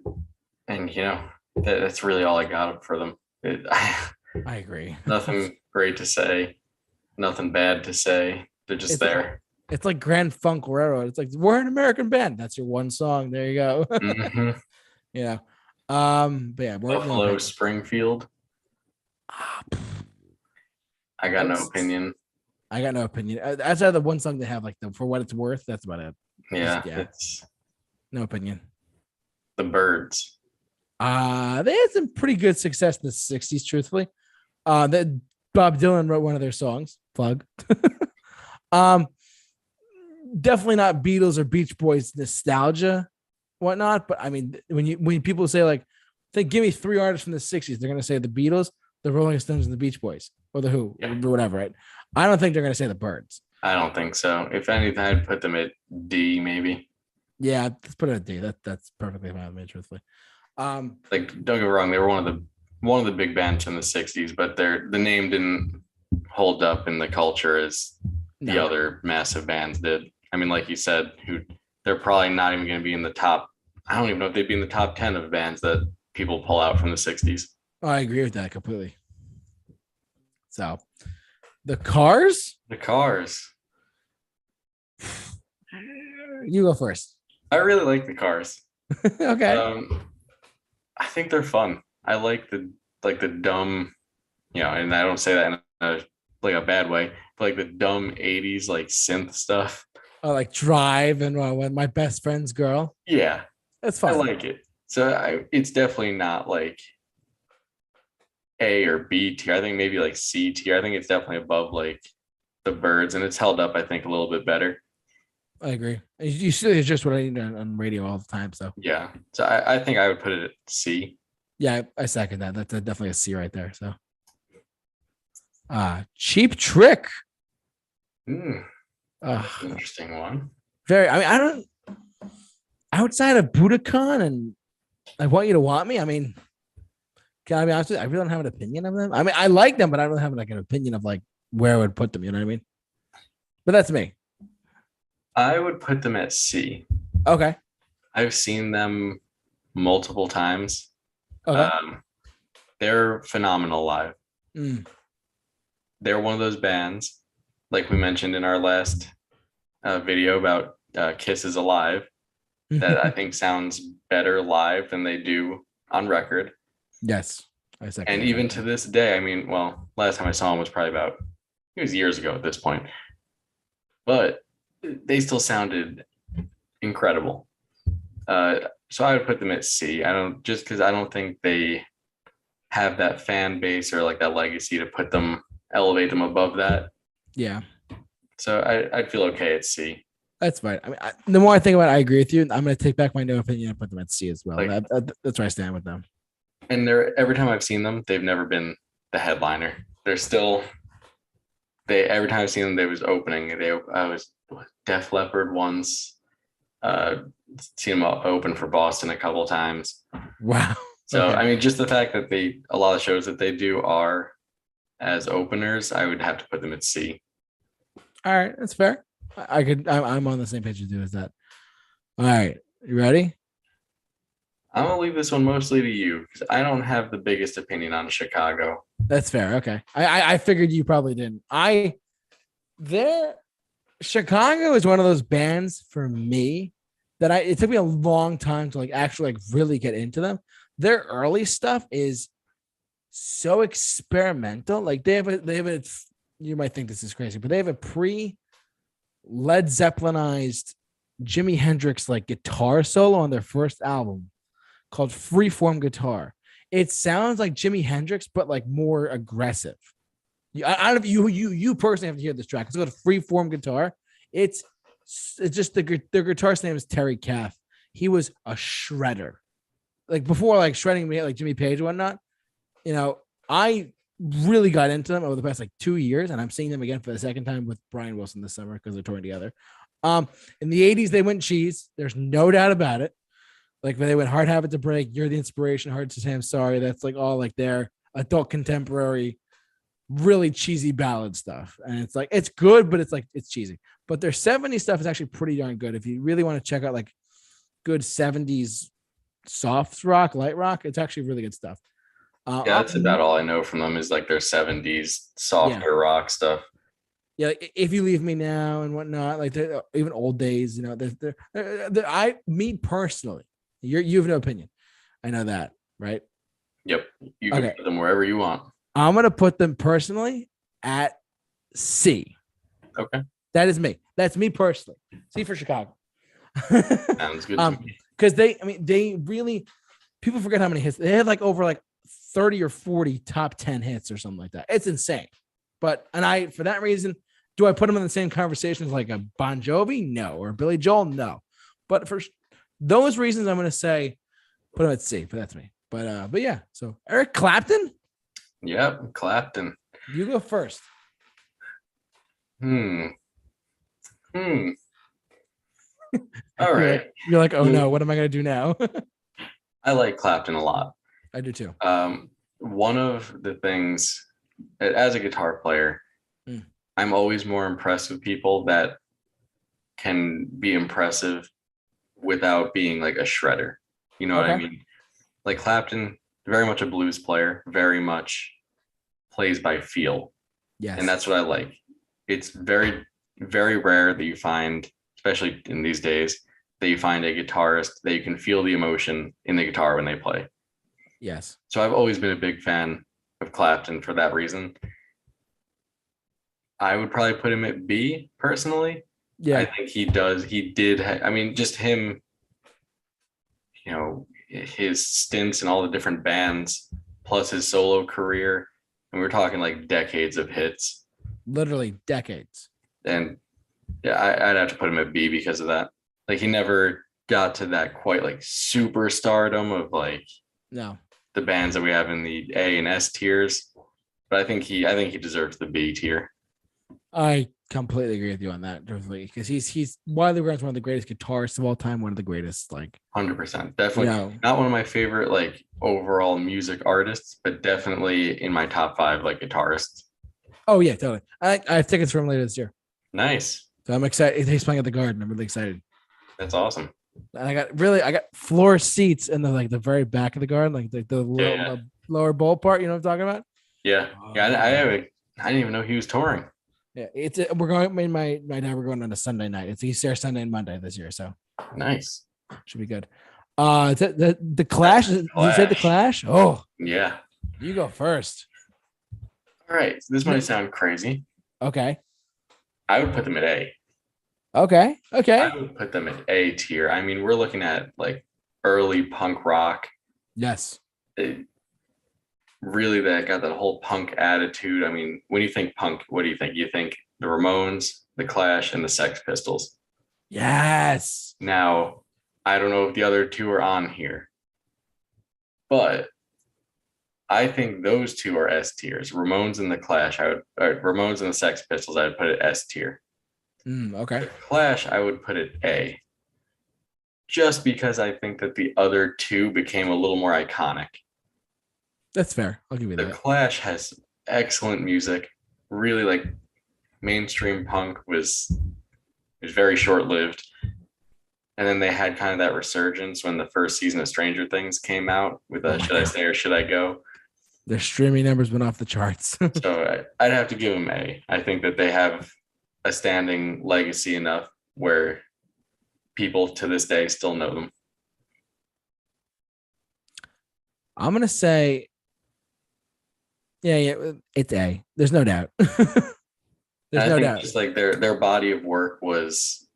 you know that's really all I got for them. I agree. Nothing great to say, nothing bad to say. They're just there. It's like Grand Funk Railroad. It's like we're an American band. That's your one song. There you go. Mm-hmm. Yeah. But yeah, Buffalo Springfield. I got no opinion. That's the one song they have, like For What It's Worth. That's about it. Yeah. It's no opinion. The Byrds. They had some pretty good success in the 60s, truthfully. That Bob Dylan wrote one of their songs. Plug. Definitely not Beatles or Beach Boys nostalgia, whatnot. But I mean, when people say like, give me 3 artists from the 60s, they're gonna say the Beatles, the Rolling Stones, and the Beach Boys, or the Who, or whatever, right? I don't think they're gonna say the Byrds. I don't think so. If anything, I'd put them at D, maybe. Yeah, let's put it at D. That's perfectly fine with me, truthfully. Like, don't get me wrong, they were one of the big bands in the 60s, but the name didn't hold up in the culture as the other massive bands did. I mean, like you said, they're probably not even going to be in the top. I don't even know if they'd be in the top 10 of bands that people pull out from the 60s. Oh, I agree with that completely. So, the Cars. You go first. I really like the Cars. Okay. I think they're fun. I like the dumb, and I don't say that in a bad way, but like the dumb 80s like synth stuff. Oh, like Drive and when My Best Friend's Girl. Yeah, That's I fine. like it. So it's definitely not like A or B tier. I think maybe like C tier. I think it's definitely above like the Birds, and it's held up, I think, a little bit better. I agree. You see, it's just what I need on radio all the time. So Yeah. So I think I would put it at C. yeah, I second that. That's definitely a C right there. So, Cheap Trick. Interesting one. Very. I mean, I don't. Outside of Budokan and I Want You to Want Me. I mean, can I be honest with you? I really don't have an opinion of them. I mean, I like them, but I don't have like an opinion of like where I would put them. You know what I mean? But that's me. I would put them at C. Okay. I've seen them multiple times. Okay. They're phenomenal live. They're one of those bands, like we mentioned in our last video about Kiss is Alive, that I think sounds better live than they do on record. Yes. And even to this day, I mean, well, last time I saw them was probably it was years ago at this point, but they still sounded incredible. So I would put them at C. Just because I don't think they have that fan base or like that legacy to elevate them above that. Yeah. So I'd feel okay at C. That's fine. I mean, the more I think about it, I agree with you. I'm going to take back my new opinion and put them at C as well. Like, that's where I stand with them. And every time I've seen them, they've never been the headliner. They're still, every time I've seen them, they was opening. I was Def Leppard once, seen them open for Boston a couple times. Wow. So, okay. I mean, just the fact that a lot of shows that they do are as openers, I would have to put them at C. All right. That's fair. I'm on the same page as you as that. All right. You ready? I'm going to leave this one mostly to you because I don't have the biggest opinion on Chicago. That's fair. Okay. I figured you probably didn't. Chicago is one of those bands for me that it took me a long time to like actually like really get into them. Their early stuff is so experimental. Like they have a you might think this is crazy, but they have a Led Zeppelinized Jimi Hendrix like guitar solo on their first album called Freeform Guitar. It sounds like Jimi Hendrix, but like more aggressive. I don't know if you personally have to hear this track. It's called Freeform Guitar. It's just the guitarist's name is Teir. He was a shredder. Like before, like shredding me like Jimmy Page and whatnot. I really got into them over the past like 2 years, and I'm seeing them again for the second time with Brian Wilson this summer because they're touring together. In the 80s, they went cheese. There's no doubt about it. Like when they went Hard Habit to Break, You're the Inspiration, Hard to Say I'm Sorry. That's like all like their adult contemporary, really cheesy ballad stuff. And it's like, it's good, but it's cheesy. But their 70s stuff is actually pretty darn good. If you really want to check out like good 70s soft rock, light rock, it's actually really good stuff. Yeah, that's about all I know from them is like their 70s softer rock stuff. Yeah, like If You Leave Me Now and whatnot, like even Old Days, me personally, you have no opinion. I know that, right? Yep. You can put them wherever you want. I'm going to put them personally at C. Okay. That is me. That's me personally. C for Chicago. Sounds good to me. Because they really, people forget how many hits. They had like over like 30 or 40 top 10 hits or something like that. It's insane. But, for that reason, do I put them in the same conversation as like a Bon Jovi? No. Or Billy Joel? No. But for those reasons, I'm going to say put them at C, but that's me. But yeah. So Eric Clapton? Yep. Clapton. You go first. All right. You're like, oh no, what am I going to do now? I like Clapton a lot. I do too. One of the things as a guitar player, I'm always more impressed with people that can be impressive without being like a shredder. You know what I mean? Like Clapton, very much a blues player, very much plays by feel. Yes. And that's what I like. It's very, very rare that you find, especially in these days, that you find a guitarist that you can feel the emotion in the guitar when they play. Yes. So I've always been a big fan of Clapton for that reason. I would probably put him at B personally. Yeah. I think I mean, just him, his stints in all the different bands, plus his solo career. And we're talking like decades of hits. Literally decades. And yeah, I'd have to put him at B because of that. Like he never got to that quite like superstardom of like no the bands that we have in the A and S tiers. But I think he deserves the B tier. I completely agree with you on that, because he's widely regarded as one of the greatest guitarists of all time, one of the greatest, like 100%. Definitely not one of my favorite like overall music artists, but definitely in my top 5 like guitarists. Oh yeah, totally. I have tickets for him later this year. Nice. So I'm excited. He's playing at the Garden. I'm really excited. That's awesome. And I got floor seats in the very back of the Garden, like the lower bowl part. You know what I'm talking about? Yeah. I didn't even know he was touring. Yeah, we're going. Me and my dad we're going on a Sunday night. He's there Sunday and Monday this year, so nice. Should be good. The Clash. You said the Clash? Oh yeah. You go first. All right. This might sound crazy. Okay. I would put them at A. Okay. I would put them at A tier. I mean, we're looking at like early punk rock. Yes. Really, that got that whole punk attitude. I mean, when you think punk, what do you think? You think the Ramones, the Clash, and the Sex Pistols. Yes. Now, I don't know if the other two are on here, but I think those two are S tiers. Ramones and the Clash, Ramones and the Sex Pistols, I would put it S tier. Okay. The Clash, I would put it A. Just because I think that the other two became a little more iconic. That's fair. I'll give you that. The Clash has excellent music. Really, like mainstream punk was very short-lived. And then they had kind of that resurgence when the first season of Stranger Things came out with Should I Stay or Should I Go? Their streaming numbers went off the charts. So I'd have to give them A. I think that they have a standing legacy enough where people to this day still know them. I'm going to say, yeah, it's A. There's no doubt. There's no doubt. Just like their body of work was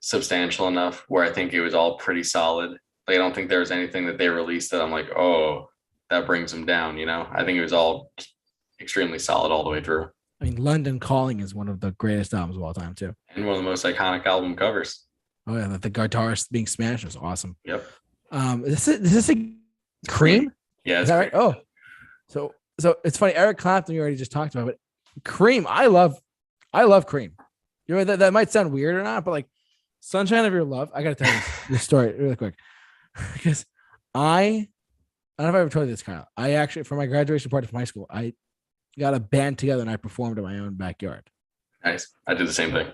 substantial enough where I think it was all pretty solid. Like I don't think there was anything that they released that I'm like, oh, that brings them down. I think it was all extremely solid all the way through. I mean, London Calling is one of the greatest albums of all time too, and one of the most iconic album covers. Oh yeah, the guitarist being smashed was awesome. Yep. Is this a Cream? Yeah, is that right? Oh, so it's funny. Eric Clapton, you already just talked about, but Cream, I love Cream. That might sound weird or not, but like Sunshine of Your Love. I gotta tell you this story really quick because I don't know if I ever told you this, Kyle. I actually, for my graduation party from high school, I got a band together and I performed in my own backyard. Nice. I did the same thing.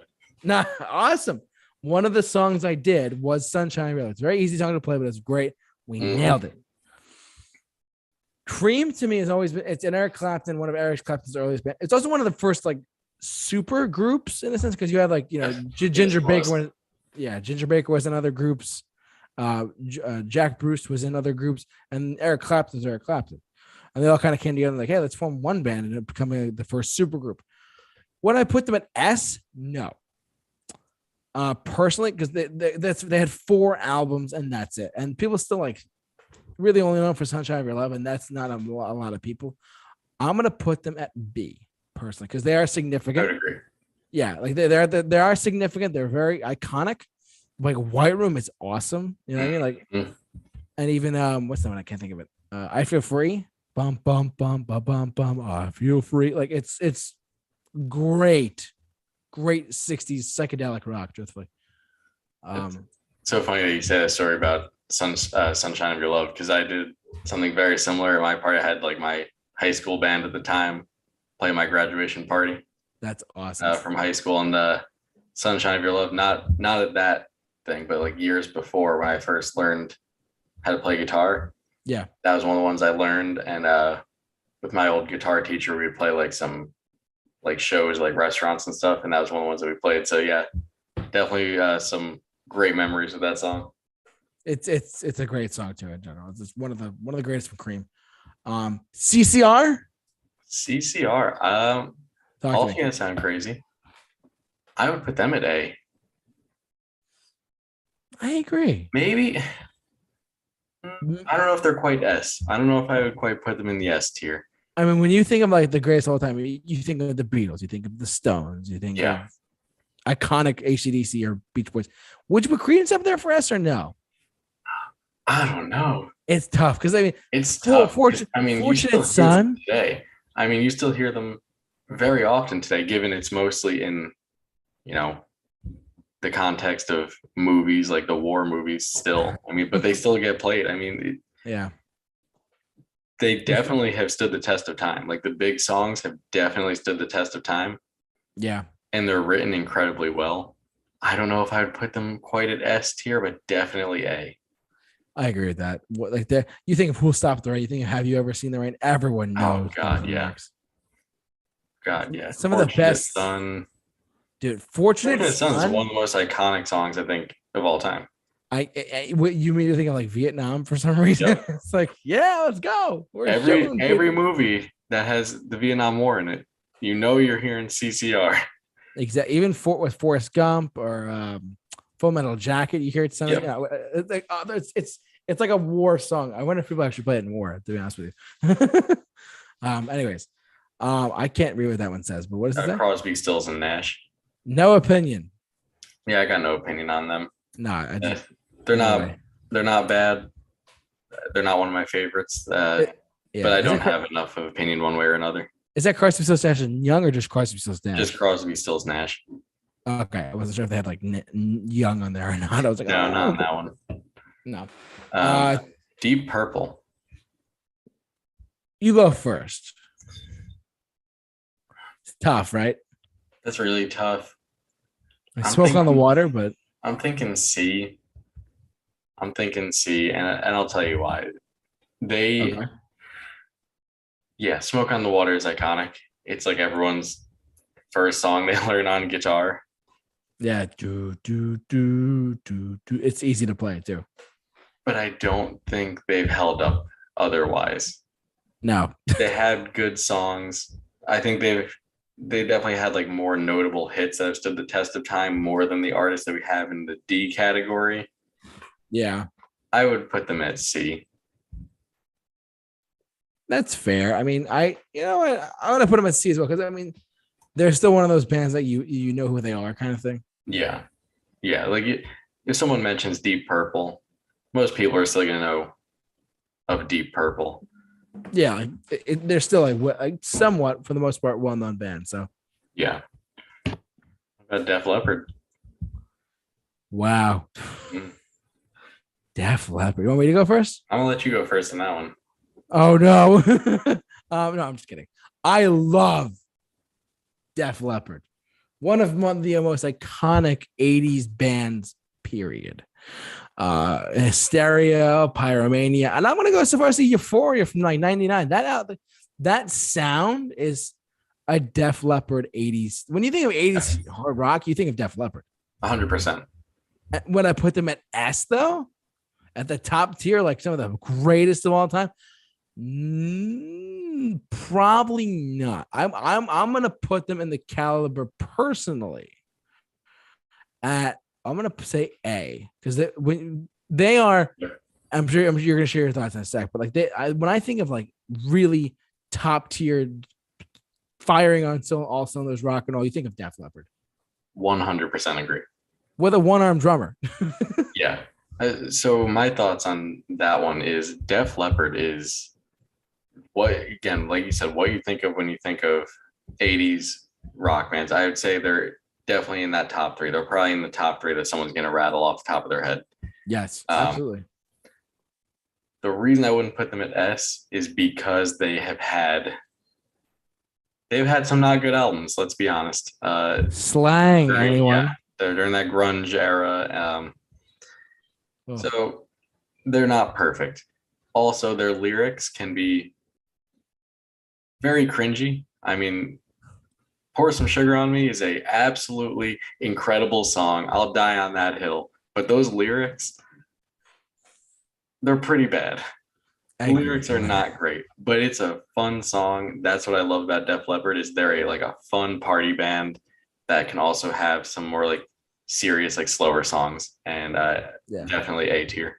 Nah, awesome. One of the songs I did was Sunshine of Your Love. It's a very easy song to play, but it's great. We nailed it. Cream to me has always been, it's an Eric Clapton, one of Eric Clapton's earliest bands. It's also one of the first like super groups in a sense, because you had like, Ginger Baker. Ginger Baker was in other groups. Jack Bruce was in other groups, and Eric Clapton's Eric Clapton. And they all kind of came together like, hey, let's form one band and becoming the first super group. Would I put them at S? No. Personally, because they had 4 albums and that's it. And people still like really only known for Sunshine of Your Love, and that's not a lot of people. I'm gonna put them at B personally because they are significant. I would agree. Yeah, like they are significant. They're very iconic. Like White Room is awesome. You know what I mean? Like, and even what's that one? I can't think of it. I Feel Free. Bum bum bum bum bum bum. I Feel Free. Like it's great 60s psychedelic rock. Truthfully, it's so funny that you say that story about Sunshine of Your Love, because I did something very similar. At my party, I had like my high school band at the time play my graduation party. That's awesome. From high school, and Sunshine of Your Love, not at that thing, but like years before when I first learned how to play guitar. Yeah, that was one of the ones I learned, and with my old guitar teacher, we would play like some like shows, like restaurants and stuff, and that was one of the ones that we played. So yeah, definitely some great memories of that song. It's a great song too in general. It's just one of the greatest from Cream. CCR. CCR. All gonna sound crazy. I would put them at A. I agree. Maybe. I don't know if they're quite S. I don't know if I would quite put them in the S tier. I mean, when you think of like the greatest of all time, you think of the Beatles, you think of the Stones, you think of iconic AC/DC or Beach Boys. Would you put Creedence up there for S or no? I don't know. It's tough because I mean, it's tough. Fortunate Son. Today, I mean, you still hear them very often today, given it's mostly in, the context of movies like the war movies. Still, I mean, but they still get played. I mean, they definitely have stood the test of time. Like the big songs have definitely stood the test of time. Yeah, and they're written incredibly well. I don't know if I would put them quite at S tier, but definitely A. I agree with that. You think of Who'll Stop the Rain? You think of Have You Ever Seen the Rain? Everyone knows. Oh God, yeah. God, yeah. Some of the best. Son. Dude, Fortunate Son is one of the most iconic songs I think of all time. What you mean to think of like Vietnam for some reason? Yep. It's like, yeah, let's go. Every movie that has the Vietnam War in it, you're hearing CCR. Exactly. Even with Forrest Gump or Full Metal Jacket, you hear it sound like it's like a war song. I wonder if people actually play it in war, to be honest with you. Anyways, I can't read what that one says, but what does it say? Crosby, Stills, and Nash. No opinion. Yeah, I got no opinion on them. No, they're not bad. They're not one of my favorites. But I don't have enough of opinion one way or another. Is that Crosby, Stills, Nash and Young, or just Crosby, Stills, Nash? Just Crosby, Stills, Nash. Okay, I wasn't sure if they had like Young on there or not. I was like, no, not on that one. No. Deep Purple. You go first. It's tough, right? That's really tough. Smoke on the Water, but I'm thinking C. And I'll tell you why. Smoke on the Water is iconic. It's like everyone's first song they learn on guitar. Yeah, do. It's easy to play too. But I don't think they've held up otherwise. No. They had good songs. I think they definitely had like more notable hits that have stood the test of time more than the artists that we have in the D category. Yeah. I would put them at C. That's fair. I mean, I want to put them at C as well because I mean, they're still one of those bands that you know who they are, kind of thing. Yeah. Like if someone mentions Deep Purple, most people are still gonna know of Deep Purple. Yeah, they're still like somewhat, for the most part, well-known band. So yeah. About Def Leppard. Wow. Def Leppard. You want me to go first? I'm gonna let you go first on that one. Oh no. No, I'm just kidding. I love Def Leppard. One of the most iconic 80s bands, period. Hysteria, Pyromania, and I'm gonna go so far as to Euphoria from like 99. That sound is a Def Leppard 80s. When you think of 80s hard rock, you think of Def Leppard. 100%. When I put them at S though, at the top tier, like some of the greatest of all time, probably not. I'm gonna put them in the caliber personally at, I'm gonna say A, because when they are, I'm sure you're gonna share your thoughts in a sec, but like when I think of like really top tier, firing on all cylinders rock and all, you think of Def Leppard. 100% agree. With a one-armed drummer. Yeah. So my thoughts on that one is Def Leppard is what, again, like you said, what you think of when you think of 80s rock bands. I would say they're definitely in that top three. They're probably in the top three that someone's going to rattle off the top of their head. Yes, absolutely. The reason I wouldn't put them at S is because they've had some not good albums. Let's be honest. Slang, anyone? Yeah, they're during that grunge era. So they're not perfect. Also, their lyrics can be very cringy. I mean, Pour Some Sugar on Me is a absolutely incredible song. I'll die on that hill. But those lyrics, they're pretty bad. I The agree. lyrics are not great, but it's a fun song. That's what I love about Def Leppard is they're a fun party band that can also have some more like serious, like slower songs, and Yeah. definitely A tier.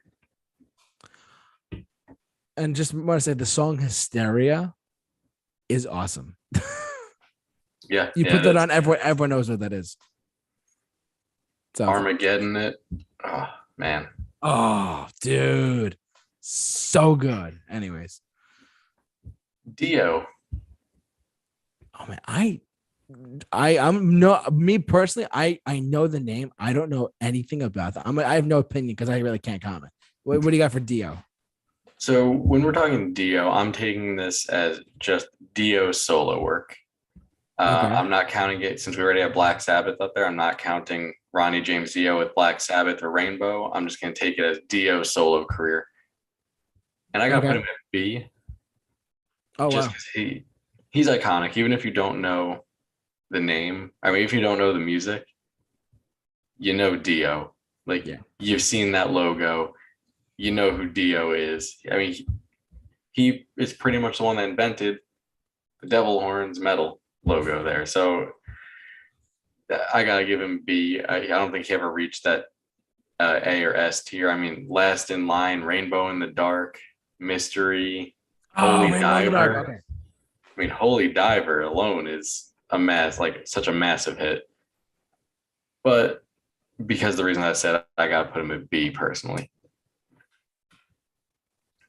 And just want to say the song Hysteria is awesome. Yeah. You yeah, put that on, everyone knows what that is. So Armageddon it. Oh man. oh dude. So good. Anyways. Dio. Oh man, I'm no me personally, I know the name. I don't know anything about that. I have no opinion because I really can't comment. What do you got for Dio? So when we're talking Dio, I'm taking this as just Dio solo work. Okay. I'm not counting it since we already have Black Sabbath up there. I'm not counting Ronnie James Dio with Black Sabbath or Rainbow. I'm just going to take it as Dio solo career. And I got to put him at B. Oh, just wow. because he's iconic, even if you don't know the name. I mean, if you don't know the music, you know Dio. Like, you've seen that logo. You know who Dio is. I mean, he is pretty much the one that invented the devil horns metal logo there. So I gotta give him B. I don't think he ever reached that A or S tier. I mean, Last in Line, Rainbow in the Dark, Mystery, Holy Diver. Okay. I mean, Holy Diver alone is such a massive hit. But because the reason I said I gotta put him at B personally.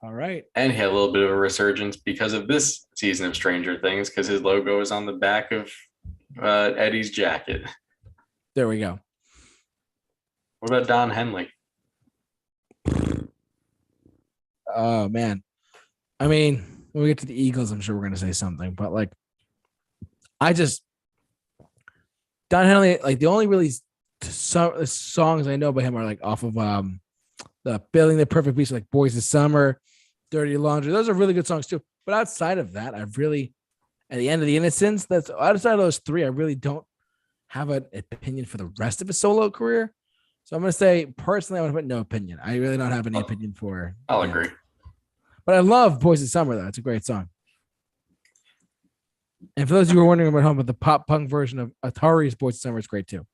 All right. And he had a little bit of a resurgence because of this season of Stranger Things, because his logo is on the back of Eddie's jacket. There we go. What about Don Henley? Oh, man. I mean, when we get to the Eagles, I'm sure we're going to say something, but like, Don Henley, like the only really songs I know about him are like off of the Building the Perfect Beach, like Boys of Summer, Dirty Laundry. Those are really good songs too. But outside of that, at the End of the Innocence, that's outside of those three, I really don't have an opinion for the rest of his solo career. So I'm going to say, personally, I want to put no opinion. I really don't have any opinion for. I'll agree. But I love Boys of Summer, though. It's a great song. And for those of you who are wondering about home, but the pop punk version of Atari's Boys of Summer is great too.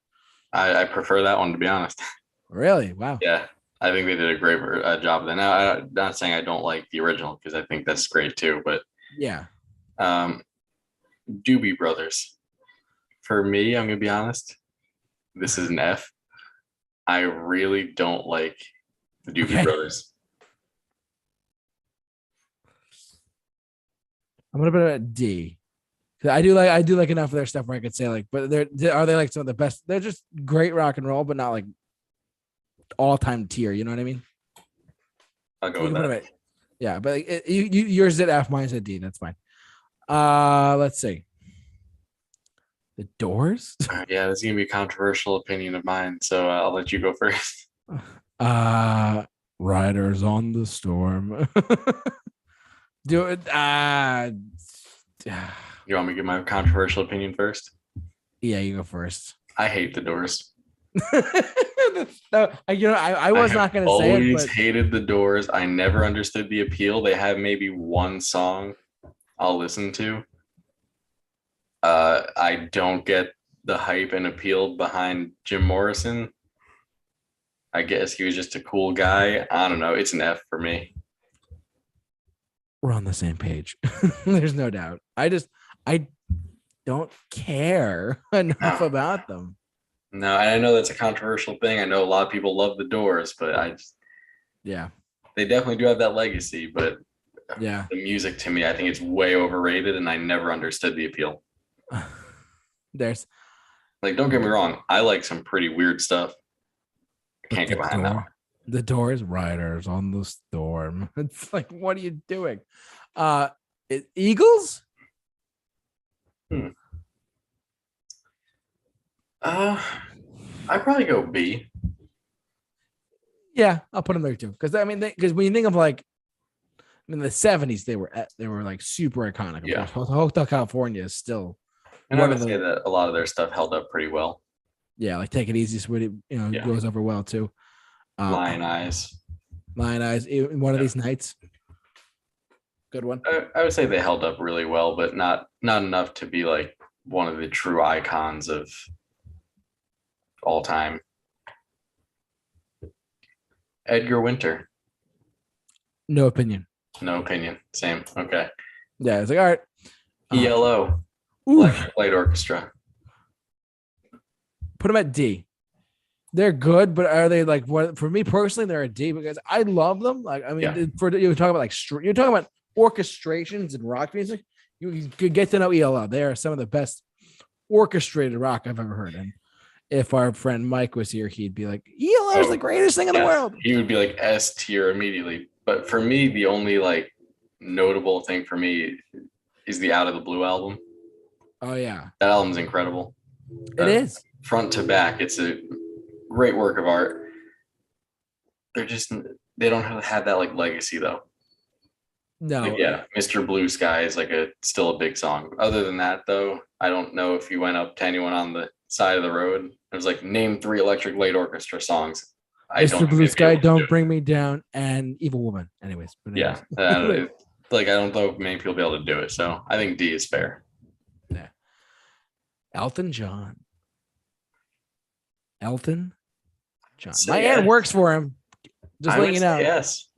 I prefer that one, to be honest. Really? Wow. Yeah. I think they did a great job of that. Now, I'm not saying I don't like the original because I think that's great too, but yeah. Doobie Brothers. For me, I'm going to be honest, this is an F. I really don't like the Doobie Brothers. I'm going to put it at D. I do like enough of their stuff where I could say like, but are they like some of the best? They're just great rock and roll, but not like all-time tier. You know what I mean? I'll go with that. Yeah, but yours at F, mine's at D. That's fine. Let's see. The Doors. Yeah, this is gonna be a controversial opinion of mine, so I'll let you go first. Riders on the Storm. Do it. You want me to give my controversial opinion first? Yeah, you go first. I hate the Doors. No, I was not going to say it. I always hated the Doors. I never understood the appeal. They have maybe one song I'll listen to. I don't get the hype and appeal behind Jim Morrison. I guess he was just a cool guy. I don't know. It's an F for me. We're on the same page. There's no doubt. I don't care enough about them. No, and I know that's a controversial thing. I know a lot of people love the Doors, but they definitely do have that legacy. But the music to me, I think it's way overrated, and I never understood the appeal. There's like, don't get me wrong, I like some pretty weird stuff. I can't get behind that one. The Doors, Riders on the Storm. It's like, what are you doing? Eagles? I'd probably go B. Yeah, I'll put them there too. Because because when you think of like, in the 70s, they were like super iconic. Yeah, Hotel California is still. And I would say that a lot of their stuff held up pretty well. Yeah, like Take It Easy, goes over well too. Lion Eyes. Mine eyes. One of these nights. Good one. I would say they held up really well, but not enough to be like one of the true icons of all time. Edgar Winter. No opinion. No opinion. Same. Okay. Yeah, it's like all right. ELO. Electric Light Orchestra. Put them at D. They're good, but are they like what? For me personally, they're a D because I love them. Like, I mean, for you talk about you're talking about orchestrations and rock music. You could get to know ELO. They are some of the best orchestrated rock I've ever heard. And if our friend Mike was here, he'd be like, ELO is the greatest thing in the world. He would be like S tier immediately. But for me, the only like notable thing for me is the Out of the Blue album. Oh yeah, that album's incredible. It is front to back. It's a great work of art. They don't have that like legacy though. No. Like, yeah, Mr. Blue Sky is like still a big song. Other than that though, I don't know if you went up to anyone on the side of the road. It was like, name 3 Electric Light Orchestra songs. Mr. Blue Sky, Don't Bring Me Down, and Evil Woman. Anyways. Yeah. Like I don't know if many people will be able to do it. So I think D is fair. Yeah. Elton John. My aunt works for him. Just letting you know. Yes.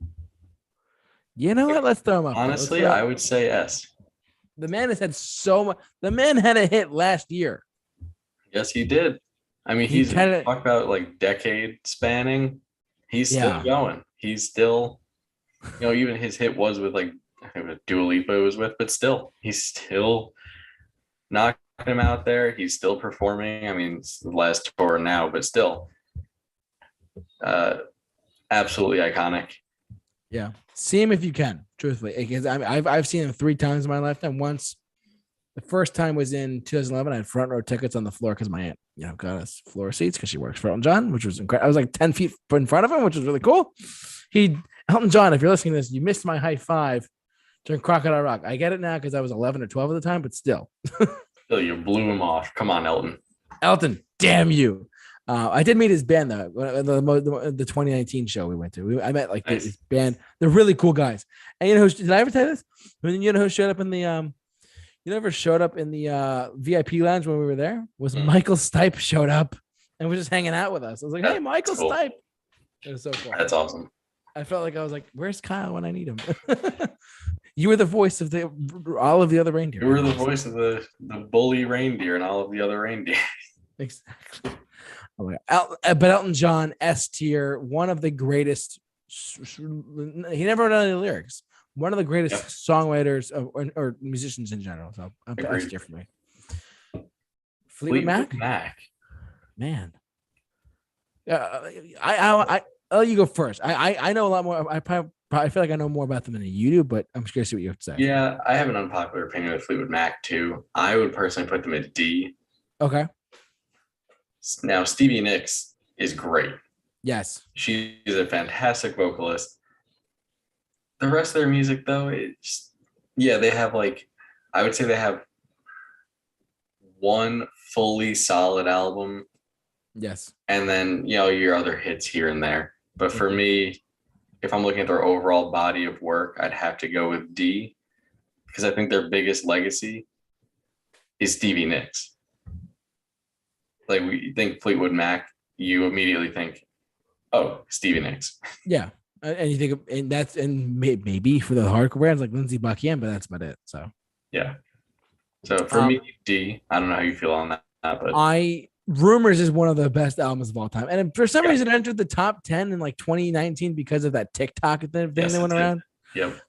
You know what? Let's throw him up. Honestly, I would say S. The man has had so much. The man had a hit last year. Yes, he did. I mean, he's talked about like decade spanning. He's still going. He's still, even his hit was with like, I think it was Dua Lipa was with, but still, he's still knocking him out there. He's still performing. I mean, it's the last tour now, but still, absolutely iconic. Yeah, see him if you can, truthfully, because I've seen him 3 times in my lifetime. Once, the first time was in 2011. I had front row tickets on the floor because my aunt, got us floor seats because she works for Elton John, which was incredible. I was like 10 feet in front of him, which was really cool. Elton John, if you're listening to this, you missed my high five during Crocodile Rock. I get it now because I was 11 or 12 at the time, but still. Still, you blew him off. Come on, Elton. Elton, damn you. I did meet his band though. The 2019 show we went to. I met like this band. They're really cool guys. And did I ever tell you this? You know who showed up in the VIP lounge when we were there? Was Michael Stipe showed up and was just hanging out with us. I was like, hey, Michael Stipe. It was so cool. That's awesome. I felt like I was like, where's Kyle when I need him? You were the voice of all of the other reindeer. You were the voice of the bully reindeer and all of the other reindeer. Exactly. But Elton John, S tier, one of the greatest. He never wrote any lyrics. One of the greatest songwriters or musicians in general. So I'm S tier for me. Fleetwood Mac. Man. I'll let you go first. I know a lot more. I feel like I know more about them than you do, but I'm curious to see what you have to say. Yeah, I have an unpopular opinion with Fleetwood Mac too. I would personally put them at D. Okay. Now, Stevie Nicks is great. Yes. She's a fantastic vocalist. The rest of their music, though, they have I would say they have one fully solid album. Yes. And then, your other hits here and there. But for me, if I'm looking at their overall body of work, I'd have to go with D because I think their biggest legacy is Stevie Nicks. Like we think Fleetwood Mac, you immediately think, oh, Stevie Nicks. Yeah. And you think, and maybe for the hardcore bands like Lindsey Buckingham, but that's about it. So, yeah. So for me, D, I don't know how you feel on that, but Rumors is one of the best albums of all time. And for some reason, it entered the top 10 in 2019 because of that TikTok thing that went around. Yep.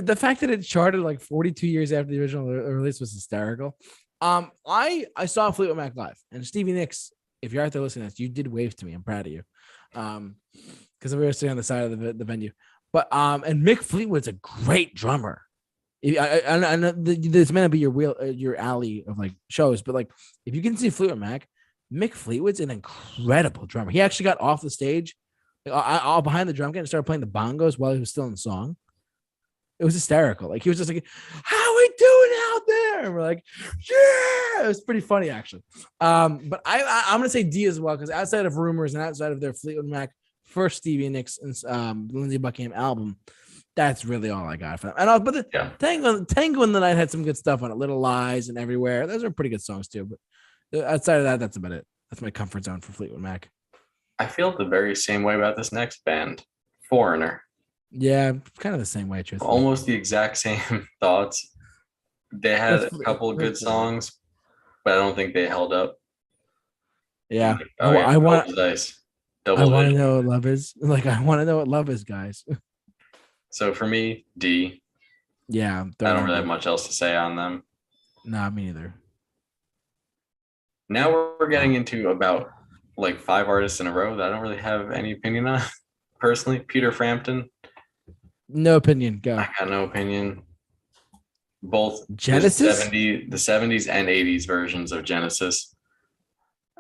The fact that it charted 42 years after the original release was hysterical. I saw Fleetwood Mac live, and Stevie Nicks, if you're out there listening to this, you did wave to me. I'm proud of you. Because we were sitting on the side of the venue. But and Mick Fleetwood's a great drummer. I know this may not be your alley of shows, but if you can see Fleetwood Mac, Mick Fleetwood's an incredible drummer. He actually got off the stage, all behind the drum kit, and started playing the bongos while he was still in the song. It was hysterical. He was just like, "How are we doing out there?" And we're like, "Yeah!" It was pretty funny actually. But I'm gonna say D as well because outside of Rumors and outside of their Fleetwood Mac first Stevie Nicks and Lindsey Buckingham album. That's really all I got for them. But the Tango in the Night had some good stuff on it. Little Lies and Everywhere. Those are pretty good songs too. But outside of that, that's about it. That's my comfort zone for Fleetwood Mac. I feel the very same way about this next band, Foreigner. Yeah, kind of the same way, truthfully. Almost the exact same thoughts. They had a couple of good songs, but I don't think they held up. Yeah. I want to know what love is. Like, I want to know what love is, guys. So for me, D. Yeah. I don't really have much else to say on them. Nah, me neither. Now we're getting into about like 5 artists in a row that I don't really have any opinion on. Personally, Peter Frampton. No opinion. Go. I got no opinion. Both Genesis, the 70s and 80s versions of Genesis.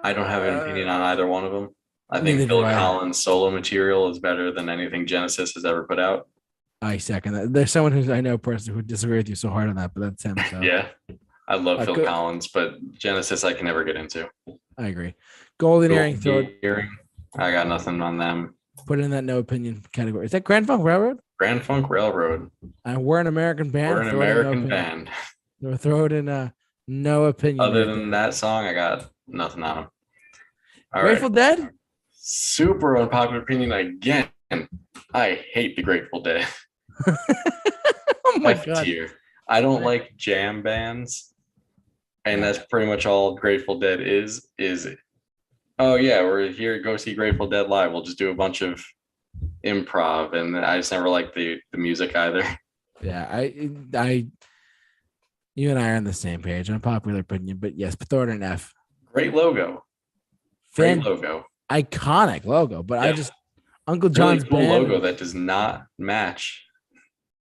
I don't have an opinion on either one of them. I think Phil Collins' solo material is better than anything Genesis has ever put out. I second that. There's someone who I know personally who would disagree with you so hard on that, but that's him. So. Yeah, I love Phil Collins, but Genesis I can never get into. I agree. Golden Earring. I got nothing on them. Put in that no opinion category. Is that Grand Funk Railroad? Grand Funk Railroad. And we're an American band. We're an American band. We'll throw it in no opinion. Other than that song, I got nothing on them. Grateful Dead? Super unpopular opinion again. I hate the Grateful Dead. Oh my God. Teir. I don't like jam bands. And that's pretty much all Grateful Dead is oh yeah, we're here to go see Grateful Dead live. We'll just do a bunch of improv, and I just never liked the music either. Yeah, you and I are on the same page. Unpopular opinion, but yes, throw it an F. Great logo. Great logo. Iconic logo, but yeah. I just Uncle John's really cool band logo that does not match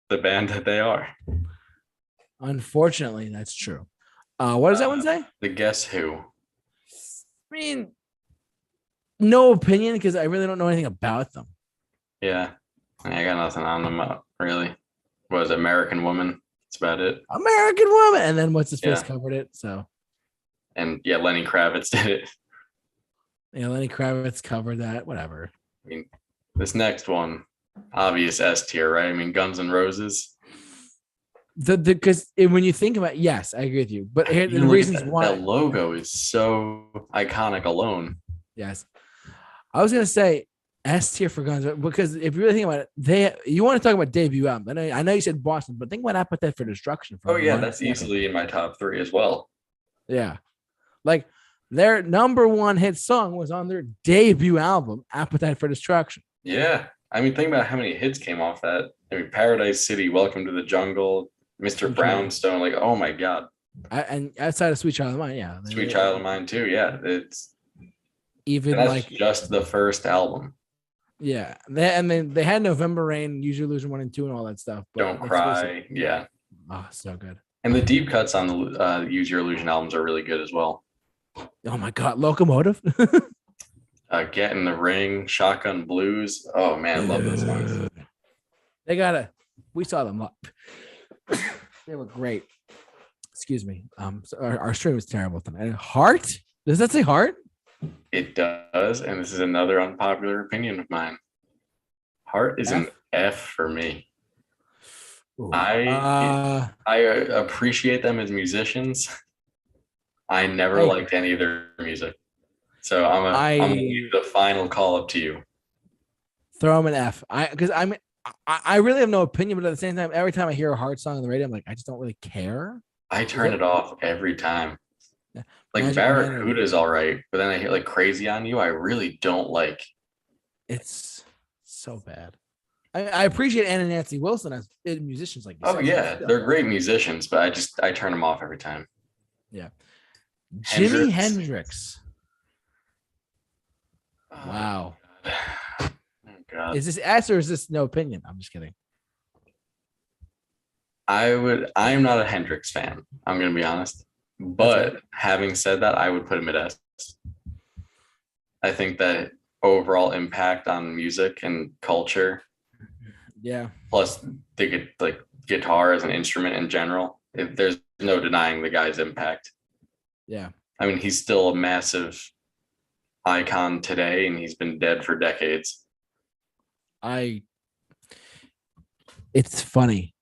the band that they are. Unfortunately, that's true. What does that one say? The Guess Who. I mean, no opinion because I really don't know anything about them. Yeah, I got nothing on them really. What was it, American Woman? That's about it. American Woman, and then what's his face covered it. So, and yeah, Lenny Kravitz did it. Yeah, Lenny Kravitz covered that. Whatever. I mean, this next one, obvious S tier, right? I mean, Guns N' Roses. Because when you think about yes, I agree with you. But here the reasons why that logo is so iconic alone. Yes, I was gonna say S tier for Guns because if you really think about it, you want to talk about debut album. I know you said Boston, but think about Appetite for Destruction. Oh yeah, that's easily in my top 3 as well. Yeah, like their number 1 hit song was on their debut album, Appetite for Destruction. Yeah, I mean, think about how many hits came off that. I mean, Paradise City, Welcome to the Jungle, Mr. Brownstone, like, oh my God. And outside of Sweet Child of Mine, yeah. Sweet Child of Mine too, yeah. It's even that's like just the first album. Yeah. They had November Rain, Use Your Illusion 1 and 2 and all that stuff. Don't Cry, yeah. Oh, so good. And the deep cuts on the Use Your Illusion albums are really good as well. Oh my God, Locomotive. Get in the Ring, Shotgun Blues. Oh man, I love those songs. We saw them live. They were great. Excuse me. So our stream was terrible tonight. Heart? Does that say Heart? It does, and this is another unpopular opinion of mine. Heart is an F for me. Ooh. I appreciate them as musicians. I never liked any of their music. So I'm gonna leave the final call up to you. Throw them an F. I really have no opinion, but at the same time, every time I hear a Heart song on the radio, I'm like, I just don't really care. I turn it off every time. Yeah. Like Barracuda is all right, but then I hear like Crazy on You. I really don't like. It's so bad. I appreciate Ann and Nancy Wilson as musicians like this. Oh yeah, they're great musicians, but I turn them off every time. Yeah. Jimi Hendrix. Wow. Oh, God. Is this S or is this no opinion? I'm just kidding. I'm not a Hendrix fan. I'm going to be honest. But having said that, I would put him at S. I think that overall impact on music and culture. Yeah. Plus the guitar as an instrument in general. There's no denying the guy's impact. Yeah. I mean, he's still a massive icon today, and he's been dead for decades. It's funny.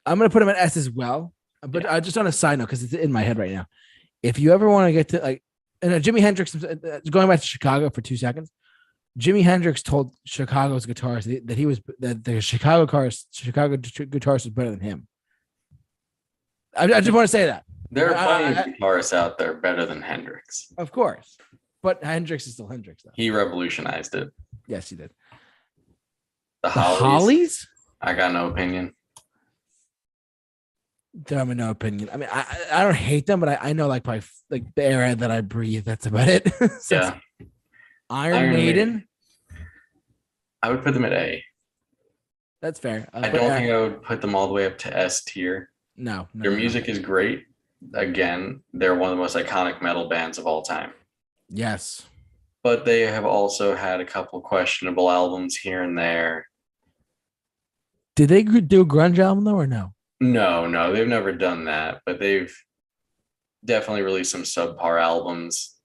I'm gonna put him at S as well, but I just on a side note because it's in my head right now. If you ever want to get to like, and Jimi Hendrix, going back to Chicago for 2 seconds, Jimi Hendrix told Chicago's guitarist that the Chicago guitarist was better than him. I just want to say that there are plenty of guitarists out there better than Hendrix, of course, but Hendrix is still Hendrix. Though. He revolutionized it. Yes, he did. The Hollies? I got no opinion. I have no opinion. I mean, I don't hate them, but I know like the era that I breathe. That's about it. Yeah. Iron Maiden. I would put them at A. That's fair. I don't think I would put them all the way up to S tier. No. Their music is great. Again, they're one of the most iconic metal bands of all time. Yes. But they have also had a couple questionable albums here and there. Did they do a grunge album though, or no? No, they've never done that. But they've definitely released some subpar albums.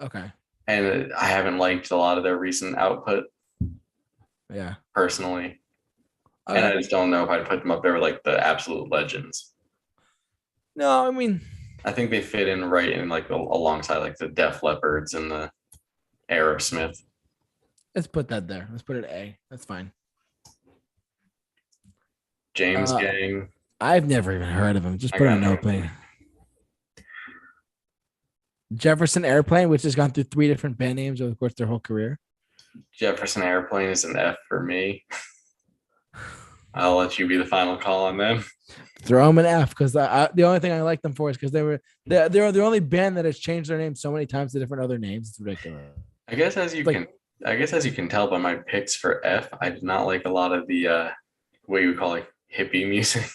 Okay. And I haven't liked a lot of their recent output. Yeah. Personally. And I just don't know if I'd put them up there with like the absolute legends. No, I mean, I think they fit in right in like alongside like the Def Leppards and the Aerosmith. Let's put that there. Let's put it A. That's fine. James Gang. I've never even heard of him. Just put it in no opinion. Jefferson Airplane, which has gone through 3 different band names over the course of their whole career. Jefferson Airplane is an F for me. I'll let you be the final call on them. Throw them an F because the only thing I like them for is because they're the only band that has changed their name so many times to different other names. It's ridiculous. I guess as you can tell by my picks for F, I did not like a lot of the what you would call like hippie music.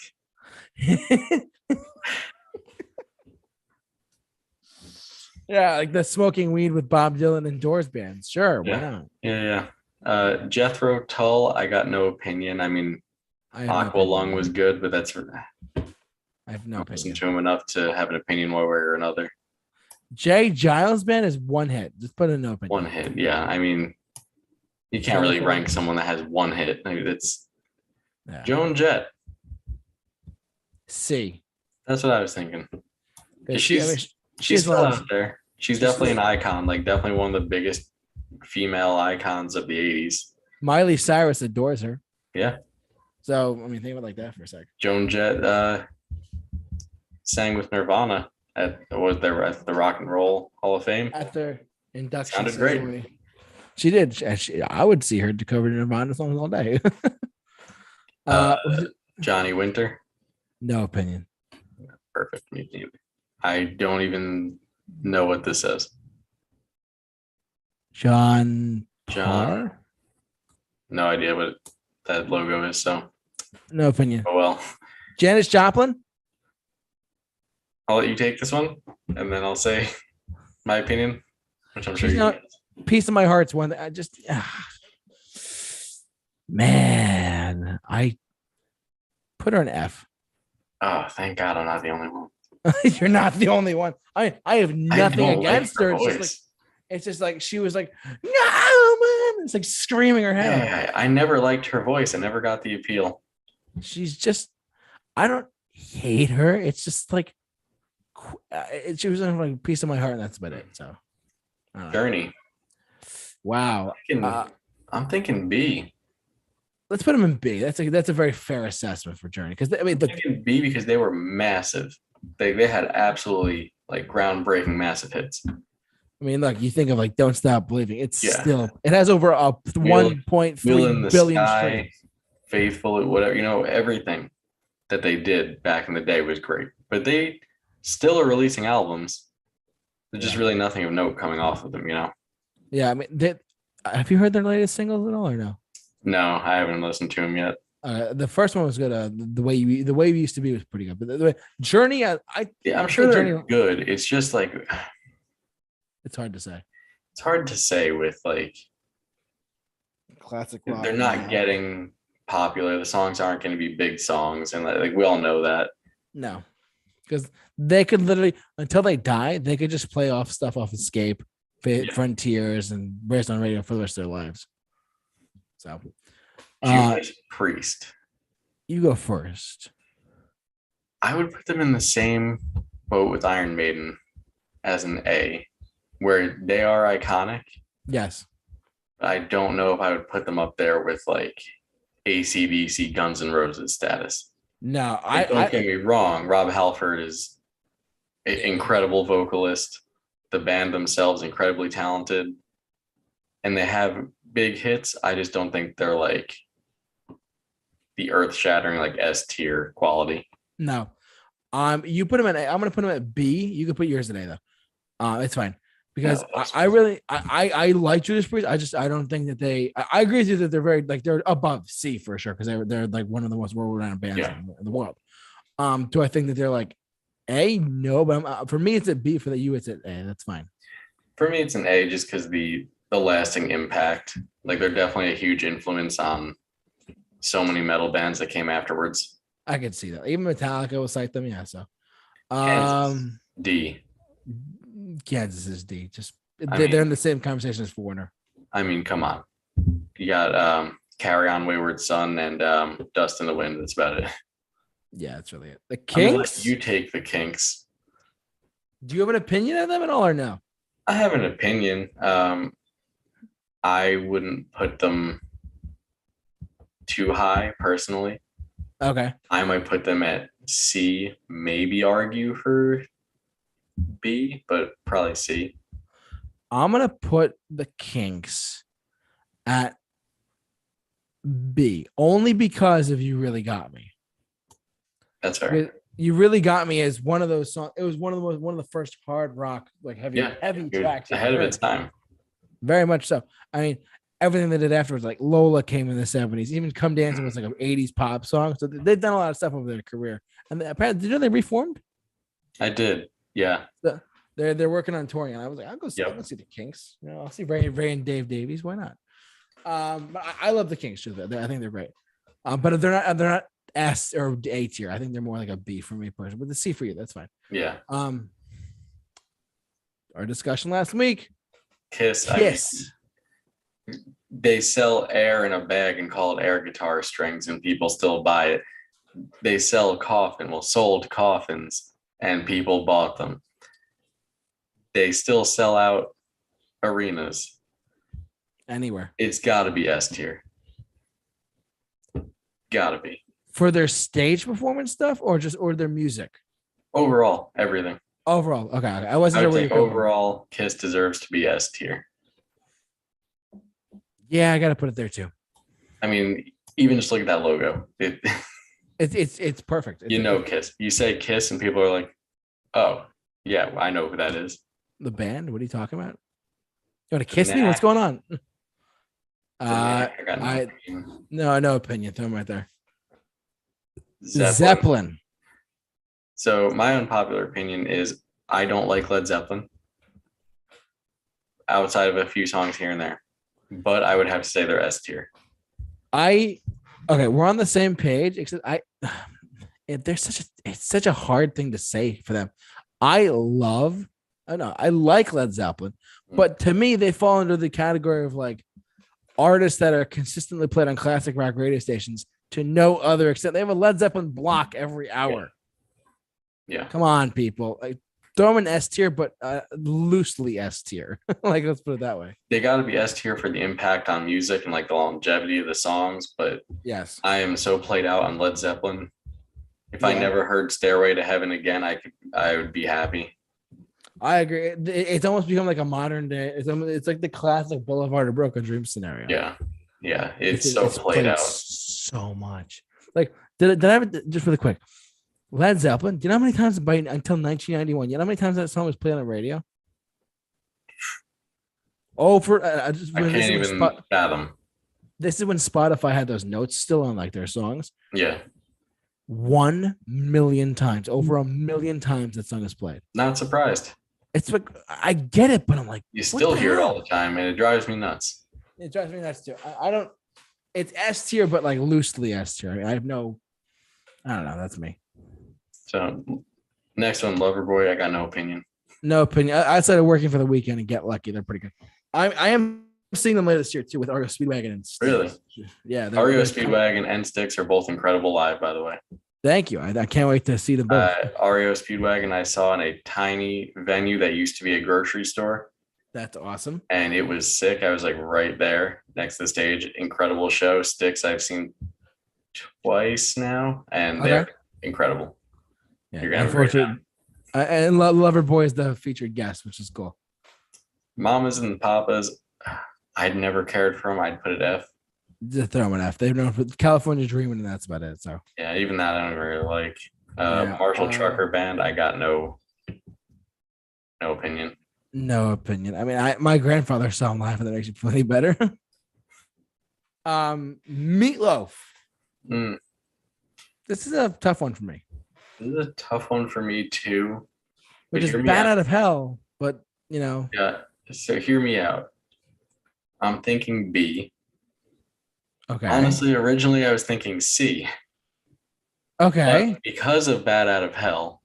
Yeah, like the smoking weed with Bob Dylan and Doors bands. Sure, why not? Yeah. Jethro Tull, I got no opinion. I mean, Aqua Lung was good, but that's I have no opinion. Listened to him enough to have an opinion one way or another. Jay Giles band is one hit. Just put in no opinion. One hit, yeah. I mean, you can't really rank someone that has one hit. I mean, it's Joan Jett. C. That's what I was thinking. She's still out there. She's definitely an icon, like definitely one of the biggest female icons of the 80s. Miley Cyrus adores her. Yeah. So, I mean, think about it like that for a second. Joan Jett sang with Nirvana at the Rock and Roll Hall of Fame. At their induction. Sounded great. She did. I would see her to cover Nirvana songs all day. Johnny Winter. No opinion. Perfect. Me neither. I don't even know what this says. John. No idea what that logo is, so no opinion. Oh well. Janice Joplin. I'll let you take this one, and then I'll say my opinion, which I'm sure you know. Piece of my heart's one that I just man, I put her an F. Oh, thank God I'm not the only one. You're not the only one. I have nothing against her. It's just like she was like, no, man. It's like screaming her head. Yeah, I never liked her voice. I never got the appeal. She's just, I don't hate her. It's just like, she was like a piece of my heart, and that's about it. So, Journey. Wow. I'm thinking B. Let's put them in B. That's a very fair assessment for Journey because I'm thinking B because they were massive. They had absolutely like groundbreaking massive hits. I mean, look, you think of like "Don't Stop Believing." It has over 1.3 billion streams. Faithful, whatever, everything that they did back in the day was great. But they still are releasing albums. There's just really nothing of note coming off of them, Yeah, I mean, have you heard their latest singles at all, or no? No, I haven't listened to them yet. The first one was good. The way we used to be was pretty good. But the Journey, I'm sure they're good. It's just like it's hard to say. It's hard to say with like classic rock. They're not getting popular. The songs aren't going to be big songs, and like we all know that. No, because they could literally until they die, they could just play off stuff off Escape, Frontiers, and Raised on Radio for the rest of their lives. So, Judas Priest. You go first. I would put them in the same boat with Iron Maiden as an A, where they are iconic. Yes. I don't know if I would put them up there with like AC/DC, Guns N' Roses status. No, Don't get me wrong. Rob Halford is an incredible vocalist. The band themselves incredibly talented, and they have big hits. I just don't think they're like the earth-shattering like S tier quality. No. You put them at A. I'm gonna put them at B. You can put yours at A though. It's fine. Because I really like Judas Priest. I don't think that I agree with you that they're very like they're above C for sure because they're like one of the most world-renowned bands in the world. Do I think that they're like A? No, but for me it's a B. For you it's at A. That's fine. For me it's an A just because the lasting impact. Like they're definitely a huge influence on so many metal bands that came afterwards. I could see that. Even Metallica will cite them. Yeah. So D. Kansas is D. They're in the same conversation as Foreigner. I mean, come on. You got Carry On Wayward Son and Dust in the Wind. That's about it. Yeah, that's really it. The Kinks? You take the Kinks. Do you have an opinion of them at all or no? I have an opinion. I wouldn't put them too high personally. Okay. I might put them at C, maybe argue for B, but probably C. I'm going to put the Kinks at B, only because of You Really Got Me. That's fair. You Really Got Me is one of those songs. It was one of the first hard rock, like heavy tracks. Ahead of its time. Very much so. I mean, everything they did afterwards, like Lola came in the 70s. Even Come Dancing was like an 80s pop song. So they've done a lot of stuff over their career. And apparently, did you know they reformed? I did. Yeah. They're working on touring. And I was like, I'll go see the Kinks. You know, I'll see Ray and Dave Davies. Why not? But I love the Kinks too. I think they're great. But they're not S or A tier. I think they're more like a B for me personally. But the C for you, that's fine. Yeah. Our discussion last week. Kiss. I mean, they sell air in a bag and call it air guitar strings, and people still buy it. They sold coffins, and people bought them. They still sell out arenas. Anywhere. It's got to be S tier. Got to be. For their stage performance stuff or their music? Overall, everything. Overall. Okay. I wasn't sure where you're coming from. Overall, Kiss deserves to be S tier. Yeah, I got to put it there too. I mean, even just look at that logo. It's perfect. Kiss. You say Kiss and people are like, oh, yeah, I know who that is. The band? What are you talking about? You want to kiss me? What's going on? I got no opinion. Throw them right there. Zeppelin. So my unpopular opinion is I don't like Led Zeppelin outside of a few songs here and there, but I would have to say they're S tier. Okay, we're on the same page, except it's such a hard thing to say for them. I like Led Zeppelin, but to me, they fall under the category of like artists that are consistently played on classic rock radio stations to no other extent. They have a Led Zeppelin block every hour. Yeah. Come on, people. Like, throw them in S tier, but loosely S tier. Like, let's put it that way. They got to be S tier for the impact on music and like the longevity of the songs. But yes, I am so played out on Led Zeppelin. If I never heard Stairway to Heaven again, I would be happy. I agree. It's almost become like a modern day. It's like the classic Boulevard of Broken Dreams scenario. Yeah. It's so played out so much. Like, did I have it just really quick? Led Zeppelin. Do you know how many times until 1991? You know how many times that song was played on the radio? I can't even fathom. This is when Spotify had those notes still on like their songs. Yeah. 1 million times, over 1 million times that song is played. Not surprised. It's like I get it, but I'm like, you still hear it all the time, and it drives me nuts. It drives me nuts too. I don't. It's S tier, but like loosely S tier. I mean, I don't know. That's me. So next one, Loverboy. I got no opinion. No opinion. Outside of Working for the Weekend and Get Lucky, they're pretty good. I am seeing them later this year too with REO Speedwagon and Styx. Really? Yeah, REO Speedwagon and Styx are both incredible live, by the way. Thank you. I can't wait to see them both. REO Speedwagon I saw in a tiny venue that used to be a grocery store. That's awesome. And it was sick. I was like right there next to the stage. Incredible show. Styx I've seen twice now, and they're incredible. Yeah, you're gonna have a great time. And Lover Boy is the featured guest, which is cool. Mamas and Papas, I'd never cared for them. I'd put it F. Just throw them an F. They've known for California Dreaming, and that's about it. So yeah, even that I don't really like. Marshall Trucker Band, I got no opinion. No opinion. I mean, my grandfather saw him live, and that makes you feel any better. Meatloaf. This is a tough one for me. This is a tough one for me too. Which is Bad Out of Hell, but you know. Yeah. So hear me out. I'm thinking B. Okay. Honestly, originally I was thinking C. Okay. But because of Bad Out of Hell,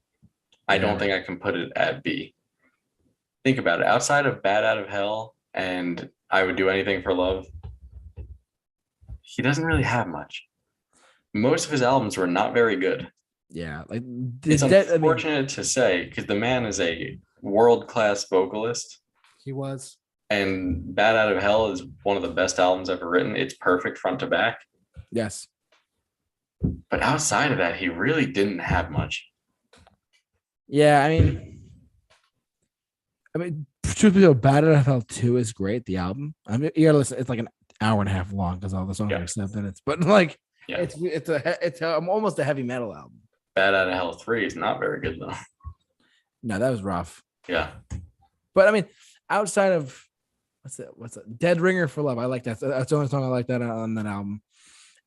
I don't think I can put it at B. Think about it. Outside of Bad Out of Hell and I Would Do Anything for Love, he doesn't really have much. Most of his albums were not very good. Yeah, like it's unfortunate to say because the man is a world-class vocalist. He was. And Bad Out of Hell is one of the best albums ever written. It's perfect front to back. Yes. But outside of that, he really didn't have much. Yeah, I mean, truth be told, Bad Out of Hell 2 is great. The album. I mean, you gotta listen. It's like an hour and a half long because all the songs are 7 minutes. But like, it's almost a heavy metal album. Bad Out of Hell 3 is not very good though. No, that was rough. Yeah. But I mean, outside of what's that? Dead Ringer for Love. I like that. That's the only song I like that on that album.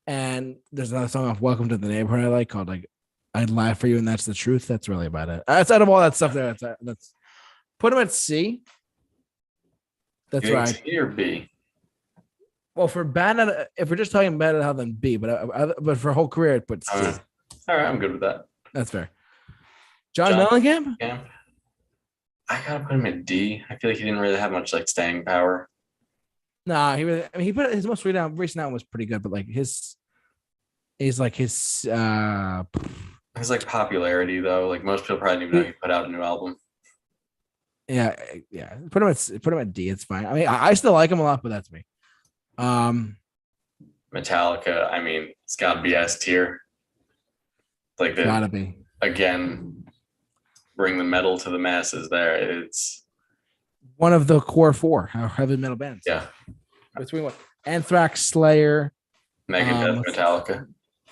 And there's another song off Welcome to the Neighborhood I like called like I'd Lie for You and That's the Truth. That's really about it. Outside of all that stuff there, that's put him at C. That's right. C or B? Well, for Bad Out, if we're just talking Bad Out of Hell, then B. But for whole career, I'd put C. All right, I'm good with that. That's fair. John Mellencamp? I gotta put him at D. I feel like he didn't really have much like staying power. Nah, he put his most recent album was pretty good, but like his like popularity though. Like most people probably didn't even know he put out a new album. Yeah. Put him at D. It's fine. I mean, I still like him a lot, but that's me. Metallica. I mean, it's gotta be S tier. Like gotta be again. Bring the metal to the masses. There, it's one of the core 4 heavy metal bands. Yeah, between what Anthrax, Slayer, Megadeth, Metallica.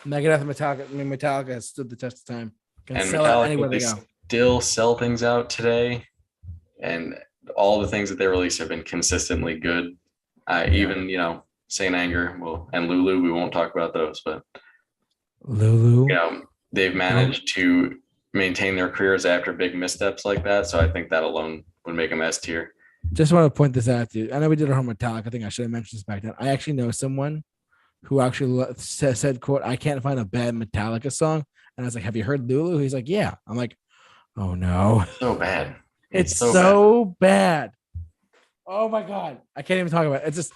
Megadeth, Metallica. I mean, Metallica has stood the test of time. And Metallica, they still sell things out today, and all the things that they release have been consistently good. Even Saint Anger, and Lulu. We won't talk about those, but Lulu. They've managed to maintain their careers after big missteps like that. So I think that alone would make them S tier. Just want to point this out to you. I know we did our home Metallica. I think I should have mentioned this back then. I actually know someone who actually said, quote, I can't find a bad Metallica song. And I was like, have you heard Lulu? He's like, yeah. I'm like, oh no. So bad. It's so bad. Oh my God. I can't even talk about it. It's just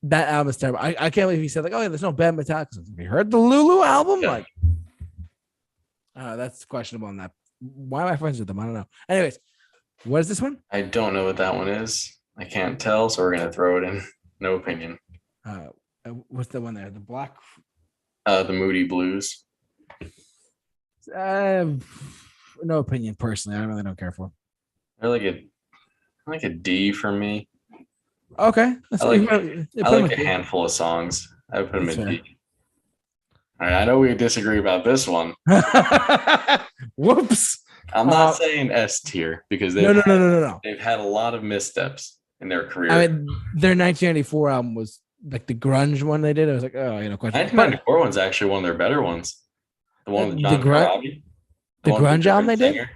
that album is terrible. I can't believe he said like, oh yeah, there's no bad Metallica songs. Have you heard the Lulu album? Yeah. Like, that's questionable on that. Why am I friends with them? I don't know. Anyways, what is this one? I don't know what that one is. I can't tell, so we're gonna throw it in. No opinion. What's the one there? The black. The Moody Blues. No opinion personally. I really don't care for. I like a D for me. Okay. I like a handful of songs. I would put them in D. All right, I know we disagree about this one. Whoops. I'm not saying S tier because they've had a lot of missteps in their career. I mean, their 1994 album was like the grunge one they did. I was like, oh, question. 1994 one's actually one of their better ones. The one with John Corabi. The grunge album they did?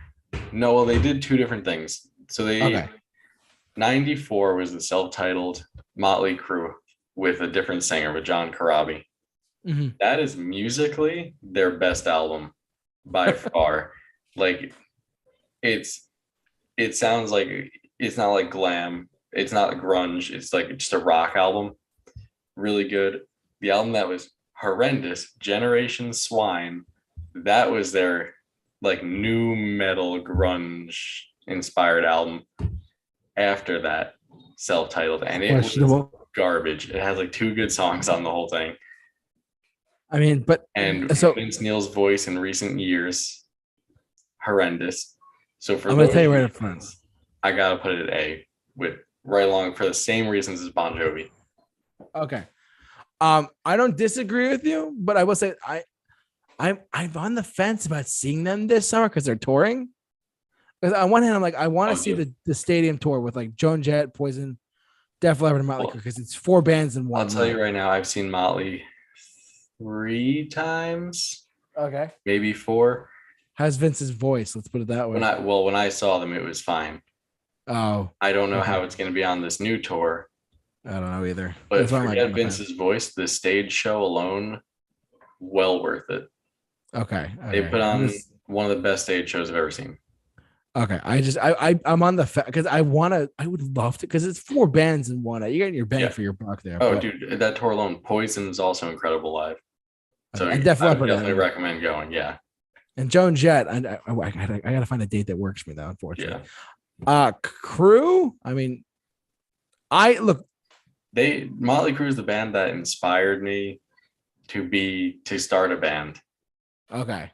No, well, they did two different things. So 94 was the self-titled Motley Crew with a different singer, with John Corabi. Mm-hmm. That is musically their best album by far. Like it sounds like it's not like glam. it's not grunge. It's like just a rock album. Really good. The album that was horrendous, Generation Swine, that was their like new metal grunge inspired album. After that, self-titled, and it was garbage. It has like 2 good songs on the whole thing. I mean, but so Vince Neil's voice in recent years, horrendous. So for I'm gonna tell you right up front, I gotta put it at A, with right along for the same reasons as Bon Jovi. Okay. I don't disagree with you, but I will say I'm on the fence about seeing them this summer because they're touring. Because on one hand, I'm like, I want to see the stadium tour with like Joan Jett, Poison, Def Leppard, and Motley Crew because it's 4 bands in one. I'll tell you right now, I've seen Motley 3 times. Okay. Maybe 4. How's Vince's voice? Let's put it that way. When I saw them, it was fine. Oh. I don't know how it's going to be on this new tour. I don't know either. But forget Vince's voice, the stage show alone, well worth it. Okay. They put on one of the best stage shows I've ever seen. Okay. I'm on the because I would love to because it's 4 bands in one. You're getting your bang for your buck there. Oh, dude, that tour alone, Poison is also incredible live. So and Def Leppard, I definitely recommend going. Yeah. And Joan Jett, I gotta find a date that works for me though, unfortunately. Yeah. Crew. I mean, Motley Crue is the band that inspired me to start a band. Okay.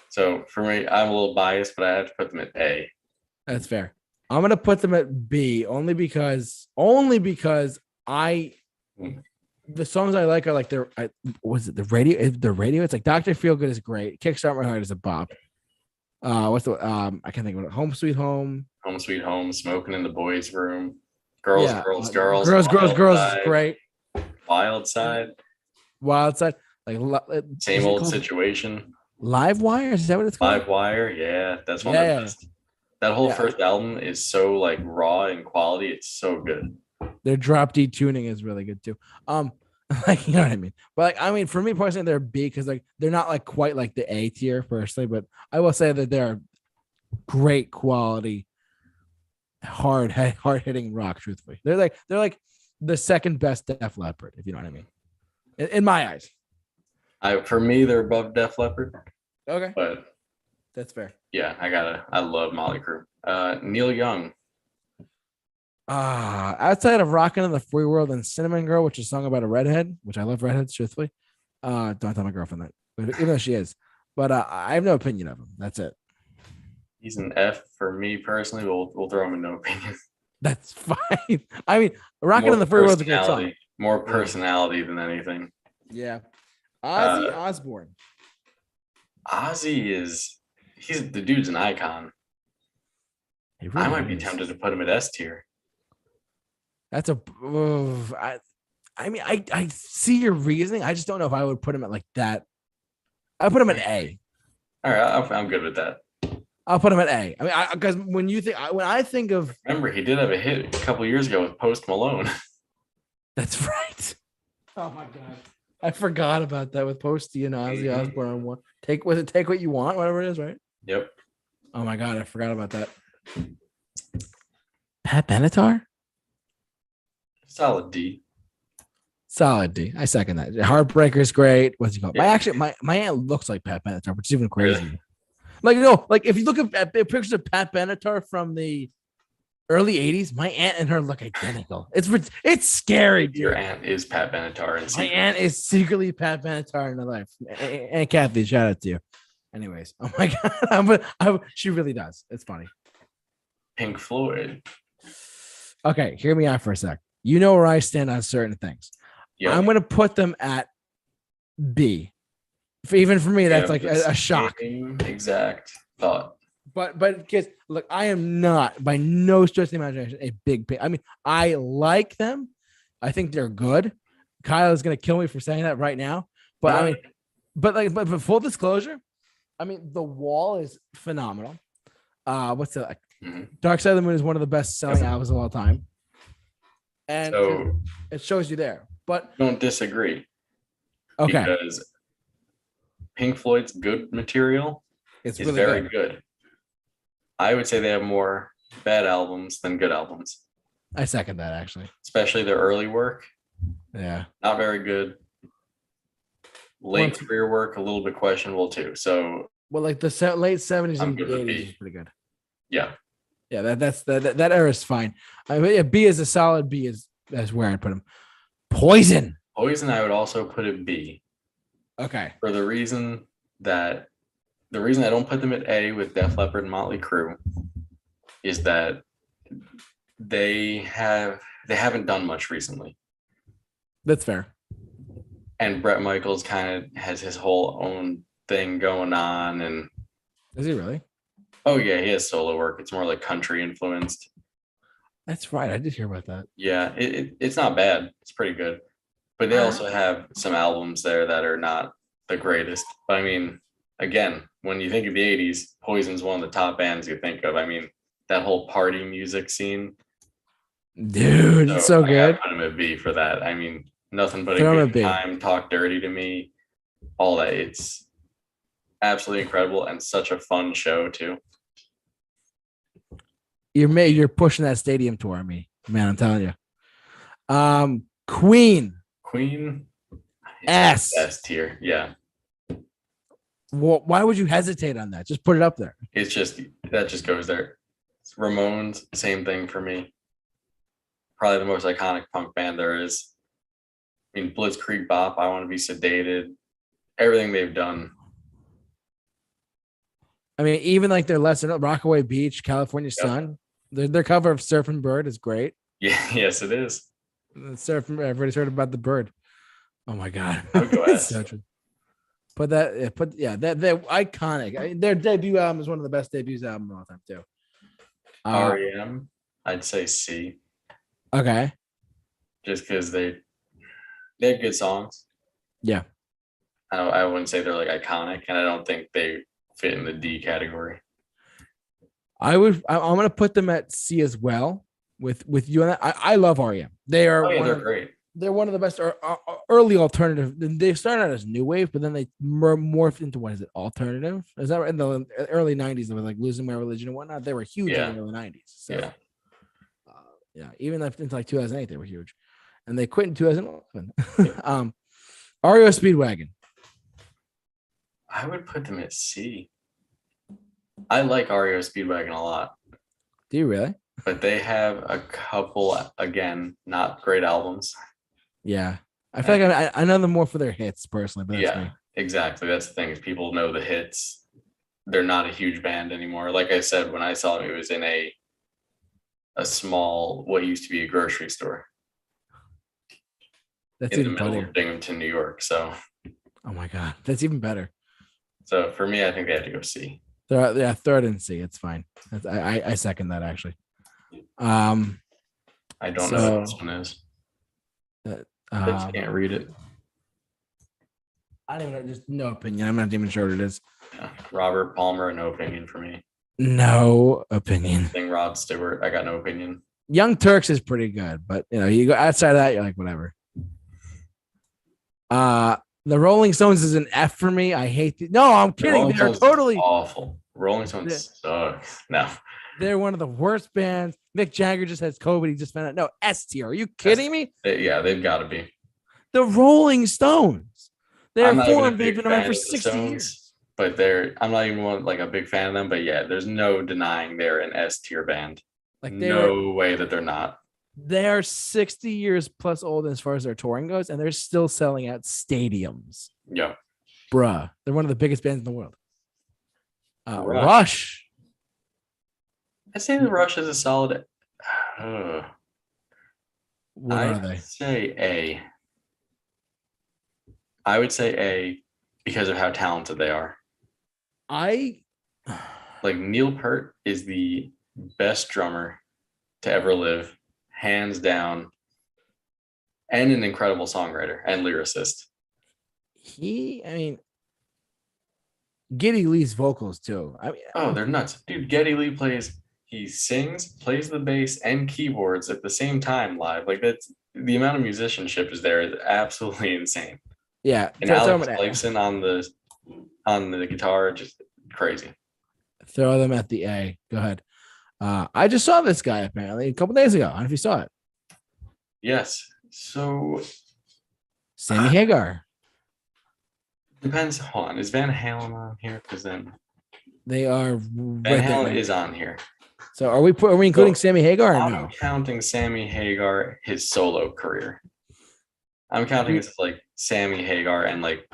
So for me, I'm a little biased, but I have to put them at A. That's fair. I'm gonna put them at B only because the songs I like are like the radio? It's like Dr. Feelgood is great. Kickstart My Heart is a bop. What's the I can't think of it. Home Sweet Home. Home Sweet Home, Smoking in the Boys' Room. Girls is great. Wild Side. Like Same Old Situation. Live Wire, is that what it's called? Live Wire, yeah, that's one of the best. That whole first album is so like raw in quality. It's so good. Their drop D tuning is really good too. Like you know what I mean. But like I mean, for me personally, they're B because like they're not like quite like the A tier personally. But I will say that they're great quality, hard hitting rock. Truthfully, they're like the second best Def Leppard, if you know what I mean. In my eyes. For me, they're above Def Leppard. Okay. But that's fair. Yeah, I love Motley Crue. Neil Young. Outside of Rockin' in the Free World and Cinnamon Girl, which is a song about a redhead, which I love redheads, truthfully. Don't tell my girlfriend that, but even though she is. But I have no opinion of him. That's it. He's an F for me personally. We'll throw him in no opinion. That's fine. I mean, Rockin' in the Free World is a good song. More personality than anything. Yeah. Ozzy Osbourne. He's the dude's an icon. Really I might be tempted to put him at S tier. That's I see your reasoning. I just don't know if I would put him at like that. I put him at A. All right, I'm good with that. I'll put him at A. I mean, because when I think of, remember he did have a hit a couple years ago with Post Malone. That's right. Oh my god. I forgot about that with Posty and Ozzy Osbourne. Take what you want, whatever it is, right? Yep. Oh my god, I forgot about that. Pat Benatar? Solid D. I second that. Heartbreaker's great. What's he called? Yeah. My aunt looks like Pat Benatar, which is even crazy. Really? Like if you look at pictures of Pat Benatar from the early 80s, my aunt and her look identical. It's scary, dude. Your aunt is Pat Benatar. My aunt is secretly Pat Benatar in her life. Aunt Kathy, shout out to you. Anyways, oh my god, she really does. It's funny. Pink Floyd. Okay, hear me out for a sec. You know where I stand on certain things. Yep. I'm going to put them at B. Even for me, that's like a shock. Exact thought. But kids, look, I am not by no stretch of the imagination a big pick. I mean, I like them. I think they're good. Kyle is going to kill me for saying that right now. But I mean, but full disclosure, I mean, The Wall is phenomenal. What's the Dark Side of the Moon is one of the best selling albums of all time. And so, it shows you there. But don't disagree. Okay. Because Pink Floyd's good material is really very good. I would say they have more bad albums than good albums. I second that actually. Especially their early work. Yeah. Not very good. Late career work, a little bit questionable too. So, well, like the late 70s I'm and good with 80s B. is pretty good. Yeah. Yeah, that era is fine. I mean, yeah, B is a solid B that's where I put him. Poison. Poison, I would also put it B. Okay. For the reason I don't put them at A with Def Leppard and Motley Crue is that they haven't done much recently. That's fair. And Bret Michaels kind of has his whole own thing going on. And is he really? Oh yeah, he has solo work. It's more like country influenced. That's right. I did hear about that. Yeah, it's not bad. It's pretty good. But they also have some albums there that are not the greatest. But I mean, again, when you think of the 80s, Poison's one of the top bands you think of. I mean, that whole party music scene. Dude, it's so good. I put him at B for that. I mean, nothing but a good time, talk dirty to me, all that. It's absolutely incredible and such a fun show too. You're pushing that stadium tour me, man. I'm telling you. Queen S tier. Yeah. Well, why would you hesitate on that? Just put it up there. It's just that just goes there. Ramones, same thing for me. Probably the most iconic punk band there is. I mean, Blitzkrieg Bop, I Want to Be Sedated, everything they've done. I mean, even like their lesson, Rockaway Beach, California Sun, their cover of Surfing Bird is great. Yeah, yes, it is. Surfing, everybody's heard about the bird. Oh my god, so but that they're iconic. Their debut album is one of the best debuts album of all time too. REM, I'd say C. Okay. Just because they have good songs. Yeah. I wouldn't say they're like iconic, and I don't think they fit in the D category. I'm going to put them at C as well with you on that. I love REM. They're great. They're one of the best early alternative. They started out as new wave, but then they morphed into what is it? Alternative? Is that right? In the early 90s, they were like Losing My Religion and whatnot. They were huge in the early 90s. So, even into like 2008, they were huge, and they quit in 2011. REO Speedwagon. I would put them at C. I like REO Speedwagon a lot. Do you really? But they have a couple, again, not great albums. Yeah. I feel like I know them more for their hits personally, but that's me. Exactly. That's the thing is people know the hits. They're not a huge band anymore. Like I said, when I saw them, it was in a small, what used to be a grocery store. That's in even the middle better. of Binghamton, New York. So. Oh my God. That's even better. So for me, I think they have to go C. Third and C. It's fine. I second that actually. I don't know what this one is. I can't read it. I don't even know. Just no opinion. I'm not even sure what it is. Yeah. Robert Palmer, no opinion for me. No opinion. Rod Stewart, I got no opinion. Young Turks is pretty good, but you go outside of that, you're like whatever. The Rolling Stones is an F for me. I hate No, I'm kidding. They're totally awful. Rolling Stones suck. No. They're one of the worst bands. Mick Jagger just has COVID. He just found out. No, S tier. Are you kidding me? Yeah, they've got to be. The Rolling Stones. They're formed. They've been around for 60 years. But I'm not even like a big fan of them. But yeah, there's no denying they're an S tier band. Like no way that they're not. They're 60 years plus old as far as their touring goes, and they're still selling out stadiums. Yeah. Bruh. They're one of the biggest bands in the world. Rush. I'd say the Rush is a solid. What are they? Say A. I would say A because of how talented they are. Like Neil Peart is the best drummer to ever live, hands down, and an incredible songwriter and lyricist. Geddy Lee's vocals too. They're nuts. Dude, Geddy Lee he sings, plays the bass and keyboards at the same time live. Like that's the amount of musicianship is there is absolutely insane. Yeah. And Alex Lifeson on the guitar, just crazy. Throw them at the A. Go ahead. I just saw this guy apparently a couple days ago. I don't know if you saw it. Yes. So Sammy Hagar. depends. Hold on. Is Van Halen on here? Because then They are Van right Halen there. is on here. So are we including Sammy Hagar or I'm no? counting Sammy Hagar, his solo career. I'm counting this as like Sammy Hagar and like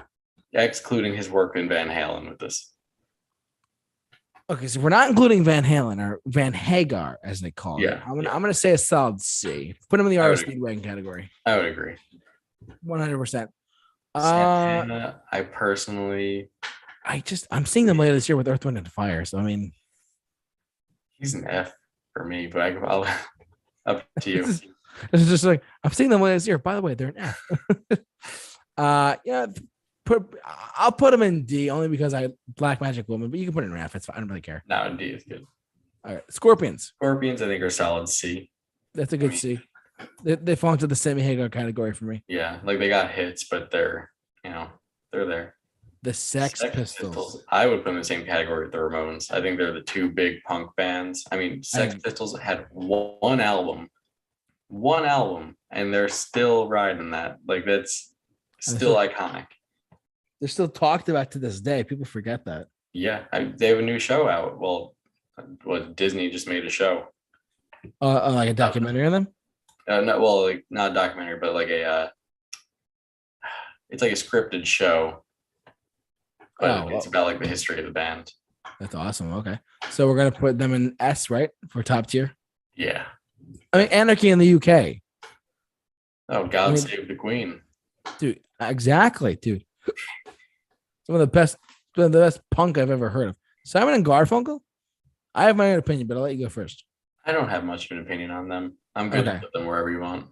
excluding his work in Van Halen with this. Okay, so we're not including Van Halen or Van Hagar as they call it. Yeah, I'm gonna say a solid C. Put him in the I would artist Speedwagon category. I would agree. 100%. Santana, I personally, I'm seeing them later this year with Earth, Wind, and Fire. So I mean, he's an F for me, but I'll up to you. It's just like I'm seeing them later this year. By the way, they're an F. Yeah, I'll put them in D only because I Black Magic Woman, but you can put it in F. It's fine. I don't really care. No, D is good. All right, Scorpions. Scorpions, I think, are solid C. That's a good C. They fall into the Sammy Hagar category for me. Yeah, like they got hits, but they're there. The Sex Pistols. I would put in the same category with the Ramones. I think they're the two big punk bands. I mean, Sex Pistols had one album, and they're still riding that. Like that's still iconic. They're still talked about to this day. People forget that. Yeah, they have a new show out. Well, Disney just made a show. Like a documentary on them? No, well, like not a documentary, but like it's like a scripted show. But it's about like the history of the band. That's awesome. Okay, so we're gonna put them in S, right, for top tier. Yeah. I mean, Anarchy in the UK. Oh, God Save the Queen, dude! Exactly, dude. Some of the best punk I've ever heard of. Simon and Garfunkel. I have my own opinion, but I'll let you go first. I don't have much of an opinion on them. I'm good to put them wherever you want.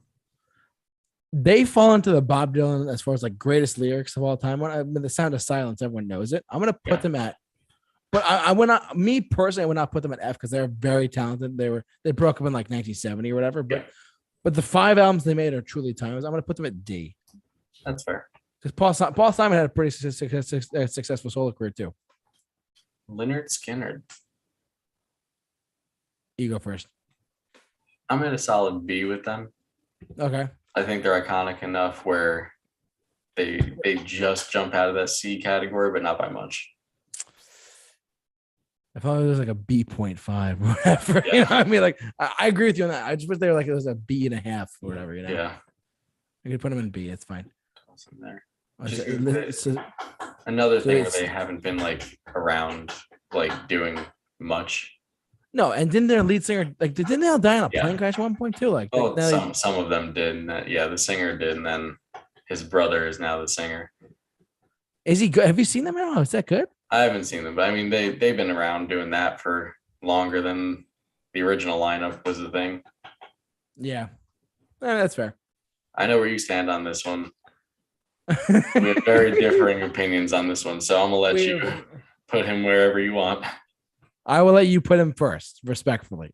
They fall into the Bob Dylan as far as like greatest lyrics of all time. The Sound of Silence, everyone knows it. I'm gonna put them at, but I would not. Me personally, I would not put them at F because they're very talented. They broke up in like 1970 or whatever. But the 5 albums they made are truly timeless. I'm gonna put them at D. That's fair. Because Paul Simon had a pretty successful solo career too. Lynyrd Skynyrd. You go first. I'm at a solid B with them. Okay. I think they're iconic enough where they just jump out of that C category, but not by much. I thought it was like a B.5 or whatever. Yeah. You know what I mean? Like I agree with you on that. I just wish they were like it was a B.5 or whatever, you know. Yeah. You could put them in B, it's fine. There. Another thing where they haven't been like around like doing much. No, and didn't their lead singer didn't they all die on a plane crash at one point too? Like some of them did. And the singer did, and then his brother is now the singer. Is he good? Have you seen them at all? Is that good? I haven't seen them, but I mean they've been around doing that for longer than the original lineup was the thing. Yeah. That's fair. I know where you stand on this one. We have very differing opinions on this one, so I'm gonna let you put him wherever you want. I will let you put him first, respectfully.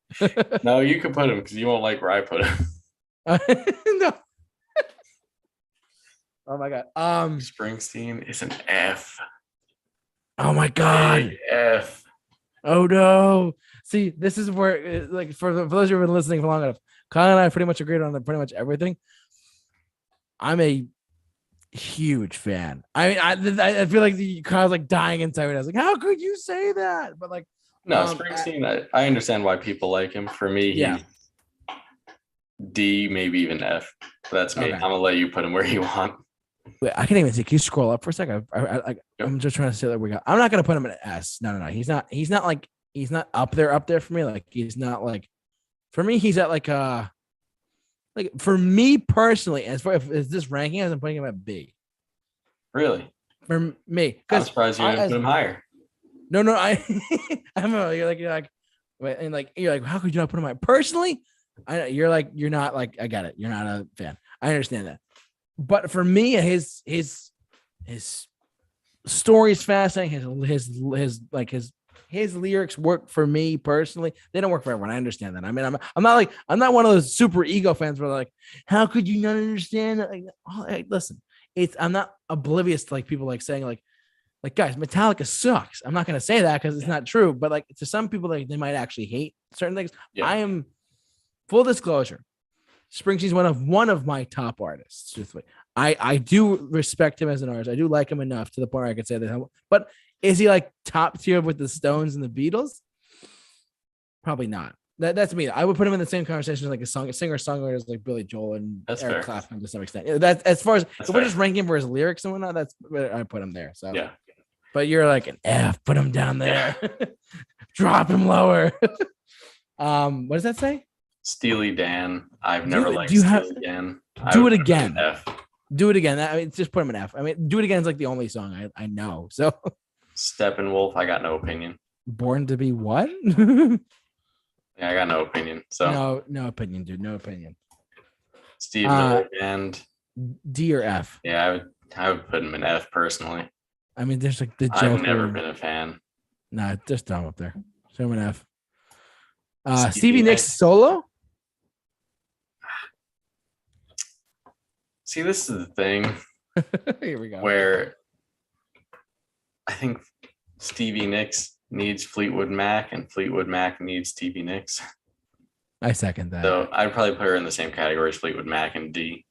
No, you can put him because you won't like where I put him. No. Oh my god. Springsteen is an F. Oh my god. F. Oh no. See, this is where like for those who have been listening for long enough, Kyle and I pretty much agreed on pretty much everything. I'm a huge fan. I mean, I feel like Kyle's like dying inside. I was like, how could you say that? But like, no, Springsteen. I understand why people like him. For me, he's D, maybe even F. That's me. Okay. I'm gonna let you put him where you want. Wait, I can't even see. Can you scroll up for a second? I'm just trying to see that we got. I'm not gonna put him in S. No. He's not up there for me. Like he's not like. For me, he's at like for me personally, as far as this ranking, I'm putting him at B. Really? For me, I'm surprised you didn't put him higher. No, I'm you're like, how could you not put him higher? Personally, you're not like, I got it. You're not a fan. I understand that. But for me, his story is fascinating. His lyrics work for me personally. They don't work for everyone. I understand that. I mean, I'm not one of those super ego fans where like, how could you not understand that? Like, listen, I'm not oblivious to like people like saying like guys, Metallica sucks. I'm not gonna say that because it's not true. But like to some people, like they might actually hate certain things. Yeah. I am full disclosure. Springsteen's one of my top artists. Truthfully, I do respect him as an artist. I do like him enough to the point where I could say that. But is he like top tier with the Stones and the Beatles? Probably not. That's me. I would put him in the same conversation as like a singer-songwriters like Billy Joel and Eric Clapton to some extent. That's as far as if we're just ranking for his lyrics and whatnot. That's where I put him there. So yeah. But you're like an F. Put him down there. Yeah. Drop him lower. What does that say? Steely Dan. I've never liked Steely Dan. Do it again. F. Do it again. I mean, just put him in F. I mean, Do It Again is like the only song I know. So Steppenwolf, I got no opinion. Born to Be what? Yeah, I got no opinion. So no opinion, dude. No opinion. Steve Miller Band. D or F? Yeah, I would put him in F personally. I mean, there's like the Joker. I've never been a fan. Nah, just throw him up there. Show him an F. Stevie Nicks solo. See, this is the thing. Here we go. Where I think Stevie Nicks needs Fleetwood Mac and Fleetwood Mac needs Stevie Nicks. I second that. So I'd probably put her in the same category as Fleetwood Mac and D.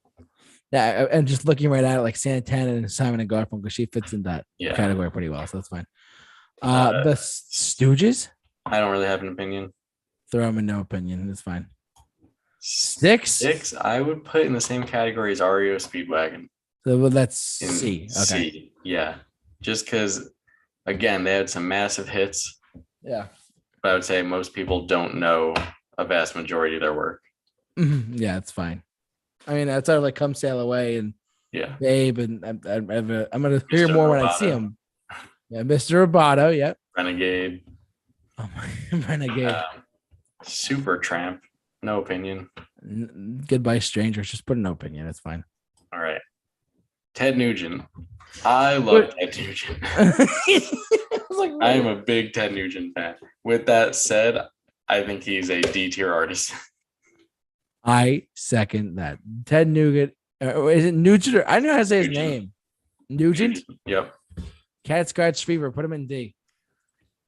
Yeah, and just looking right at it, like Santana and Simon and Garfunkel, she fits in that category pretty well, so that's fine. The Stooges? I don't really have an opinion. Throw them in no opinion. It's fine. Six, I would put in the same category as REO Speedwagon. So that's C. Okay. C, yeah. Just because, again, they had some massive hits. Yeah. But I would say most people don't know a vast majority of their work. Yeah, it's fine. I mean, outside of like Come Sail Away and Babe, and I'm gonna hear Mr. more Roboto. when I see him. Yeah, Mr. Roboto. Yep. Renegade. Oh my Renegade. Supertramp. No opinion. Goodbye, Strangers. Just put a no opinion. It's fine. All right. Ted Nugent. I love Ted Nugent. I am a big Ted Nugent fan. With that said, I think he's a D tier artist. I second that. Ted Nugent. Is it Nugent? Or, I don't know how to say his name. Nugent? Yep. Cat Scratch Fever. Put him in D.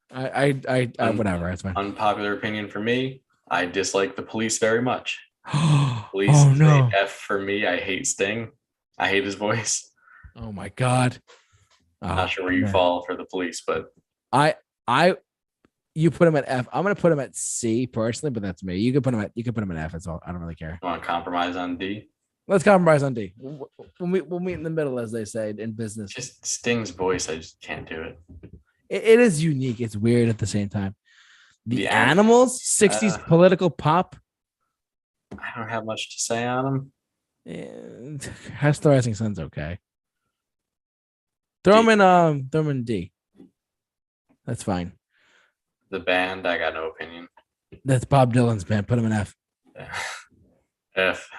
Whatever. It's fine. Unpopular opinion for me. I dislike the Police very much. Police is a F for me. I hate Sting. I hate his voice. Oh my God. Not sure where you fall for the Police, but you put him at F. I'm gonna put him at C personally, but that's me. You could put him at F. That's all. I don't really care. You want to compromise on D? Let's compromise on D. We'll meet in the middle, as they say in business. Just Sting's voice, I just can't do it. It is unique. It's weird at the same time. The Animals, 60s political pop. I don't have much to say on them. House the Rising Sun's okay. Throw them in D. That's fine. The band, I got no opinion. That's Bob Dylan's band. Put him in F. F.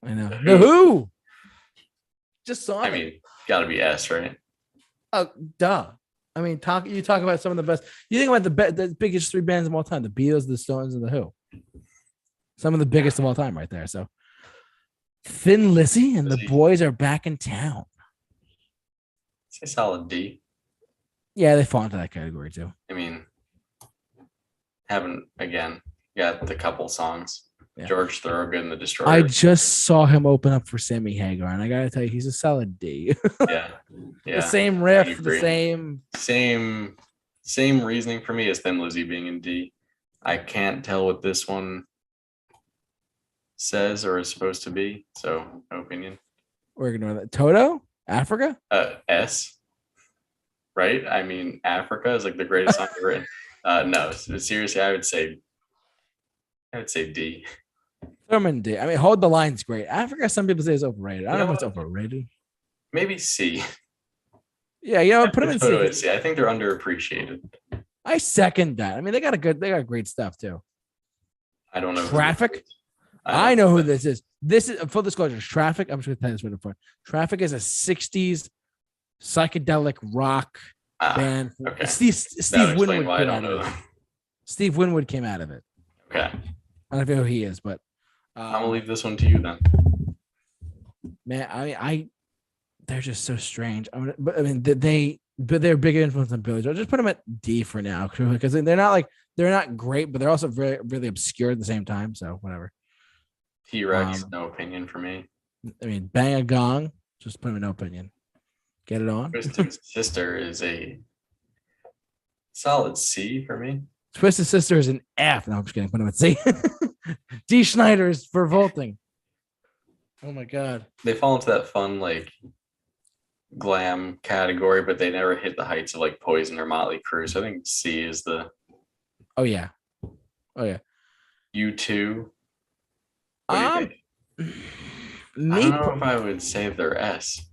I know. The Who. Just saw. I mean, gotta be S, right? Oh, duh. I mean, you talk about some of the best. You think about the biggest three bands of all time: the Beatles, the Stones, and the Who. Some of the biggest of all time, right there. So, Thin Lizzy and the Boys Are Back in Town. Say solid D. Yeah, they fall into that category too. I mean, got the couple songs. Yeah. George Thorogood and the Destroyer. I just saw him open up for Sammy Hagar, and I gotta tell you, he's a solid D. Yeah. The same riff, the same reasoning for me as Thin Lizzy being in D. I can't tell what this one says or is supposed to be, so no opinion. We're ignoring that. Toto, Africa. S. Right? I mean, Africa is like the greatest song ever written. No, seriously, I would say D. Thurman D. I mean, Hold the Line's great. Africa, some people say is overrated. I don't know if it's overrated. Maybe C. Yeah, put them in C. I think they're underappreciated. I second that. I mean, they got great stuff too. I don't know. Traffic. I know who this is. This is full disclosure. Traffic. I'm just gonna tell you this right up front. Traffic is a '60s psychedelic rock band. Okay. Steve Winwood came out of it. Steve Winwood came out of it. Okay. I don't know who he is, but I'm gonna leave this one to you then. Man, I they're just so strange. But they're bigger influence on Billy Joel. Just put them at D for now because they're not like they're not great, but they're also very really obscure at the same time. So whatever. T-Rex, no opinion for me. I mean, Bang a Gong, just put him in no opinion. Get it on. Twisted Sister is a solid C for me. Twisted Sister is an F. No, I'm just kidding. Put him at C. D. Schneider is for Revolting. Oh my god. They fall into that fun like glam category, but they never hit the heights of like Poison or Motley Crue. So I think C is the. Oh yeah. U2. Me, I don't know if I would say they're S.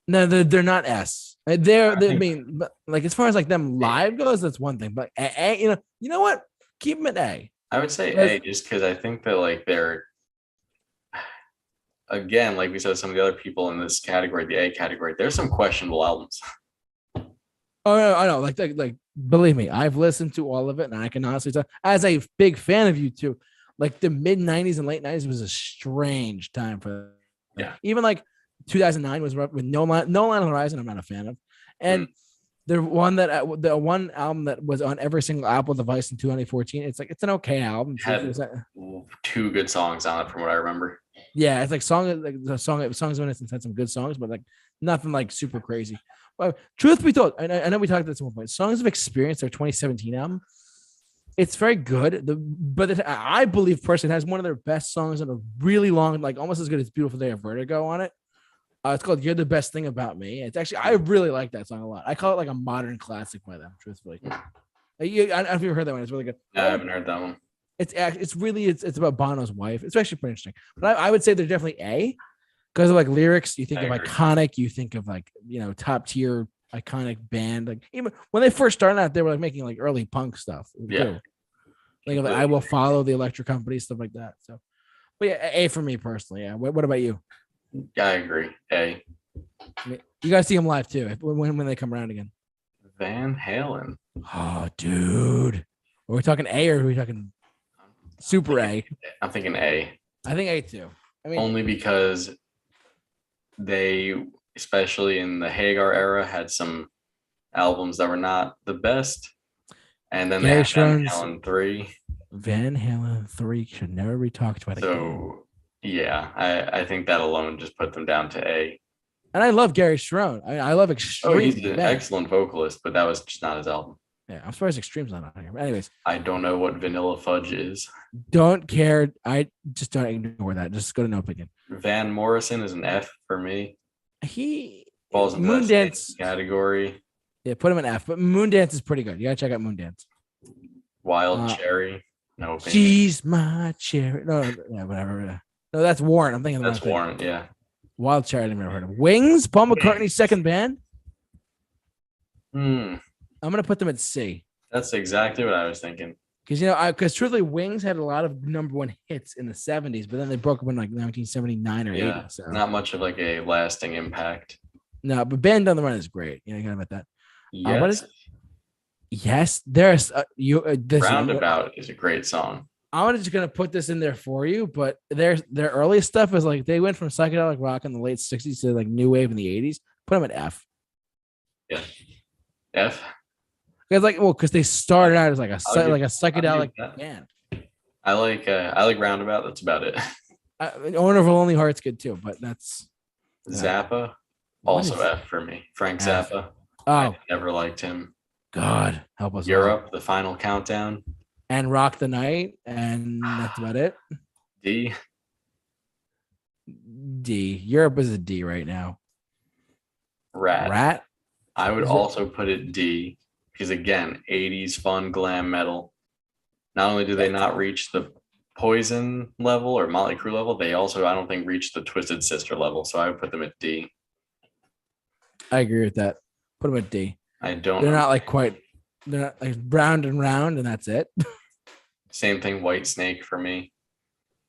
No, they're not S. I mean, but like as far as like them live goes, that's one thing. But A, you know what? Keep them at A. I would say A just because I think that like they're, again, like we said, some of the other people in this category, the A category, there's some questionable albums. Oh no, I know. Like believe me, I've listened to all of it, and I can honestly tell, as a big fan of U2, like the mid '90s and late '90s was a strange time for them. Yeah. Even like 2009 was rough with No Line on the Horizon. I'm not a fan of, and the one album that was on every single Apple device in 2014. It's like it's an okay album. Had two good songs on it, from what I remember. Yeah, it's like Songs of Innocence had some good songs, but like nothing like super crazy. Well, truth be told, I know we talked about this at one point. Songs of Experience, their 2017 album, it's very good. I believe personally it has one of their best songs in a really long, like almost as good as Beautiful Day of Vertigo on it. It's called "You're the Best Thing About Me." It's actually, I really like that song a lot. I call it like a modern classic by them, truthfully. I don't know if you've heard that one. It's really good. No, I haven't heard that one. It's about Bono's wife. It's actually pretty interesting. But I would say they're definitely A because of like lyrics. You think of iconic. You think of like top tier iconic band. Like even when they first started out, they were like making like early punk stuff. Yeah. Like I Will Follow, the Electric Company, stuff like that. So, but yeah, A for me personally. Yeah. What about you? I agree. A. You guys see them live too when they come around again. Van Halen. Oh, dude. Are we talking A or are we talking super A? I'm thinking A. I think A too. I mean, only because they, especially in the Hagar era, had some albums that were not the best. And then they had Van Halen 3. Van Halen 3 should never be talked about again. So, yeah, I think that alone just put them down to A. And I love Gary Strone. I love Extreme. Oh, he's an excellent vocalist, but that was just not his album. Yeah, I'm surprised Extreme's not on here. But anyways. I don't know what Vanilla Fudge is. Don't care. I just don't ignore that. Just go to no opinion. Van Morrison is an F for me. He falls into Moondance category. Yeah, put him in F. But Moondance is pretty good. You gotta check out Moondance. Wild Cherry. No opinion. She's my cherry. No, yeah, whatever. No, that's Warren. I'm thinking that's Warren. Yeah. Wild Cherry. I've never heard of. Wings. Paul McCartney's second band. I'm gonna put them at C. That's exactly what I was thinking. Because truthfully, Wings had a lot of #1 hits in the 70s, but then they broke up in like 1979 or 80. So not much of like a lasting impact. No, but Band on the Run is great. You gotta admit that. Yes. What is it? Yes, there's Roundabout is a great song. I'm just gonna put this in there for you, but their early stuff is like they went from psychedelic rock in the late 60s to like new wave in the 80s. Put them at F. Yeah. F. Because they started out as like a psychedelic band. I like Roundabout. That's about it. Owner of Lonely Hearts good too, but that's Zappa. Also F for me. Frank Zappa. Oh, I never liked him. God help us. Europe, The Final Countdown, and Rock the Night, and that's about it. D. Europe is a D right now. Rat. I would also put it D because again, 80s fun glam metal. Not only do they not reach the Poison level or Motley Crue level, they also I don't think reach the Twisted Sister level. So I would put them at D. I agree with that. Put them at D. They're not like quite. They're not like round and round, and that's it. Same thing. White Snake for me.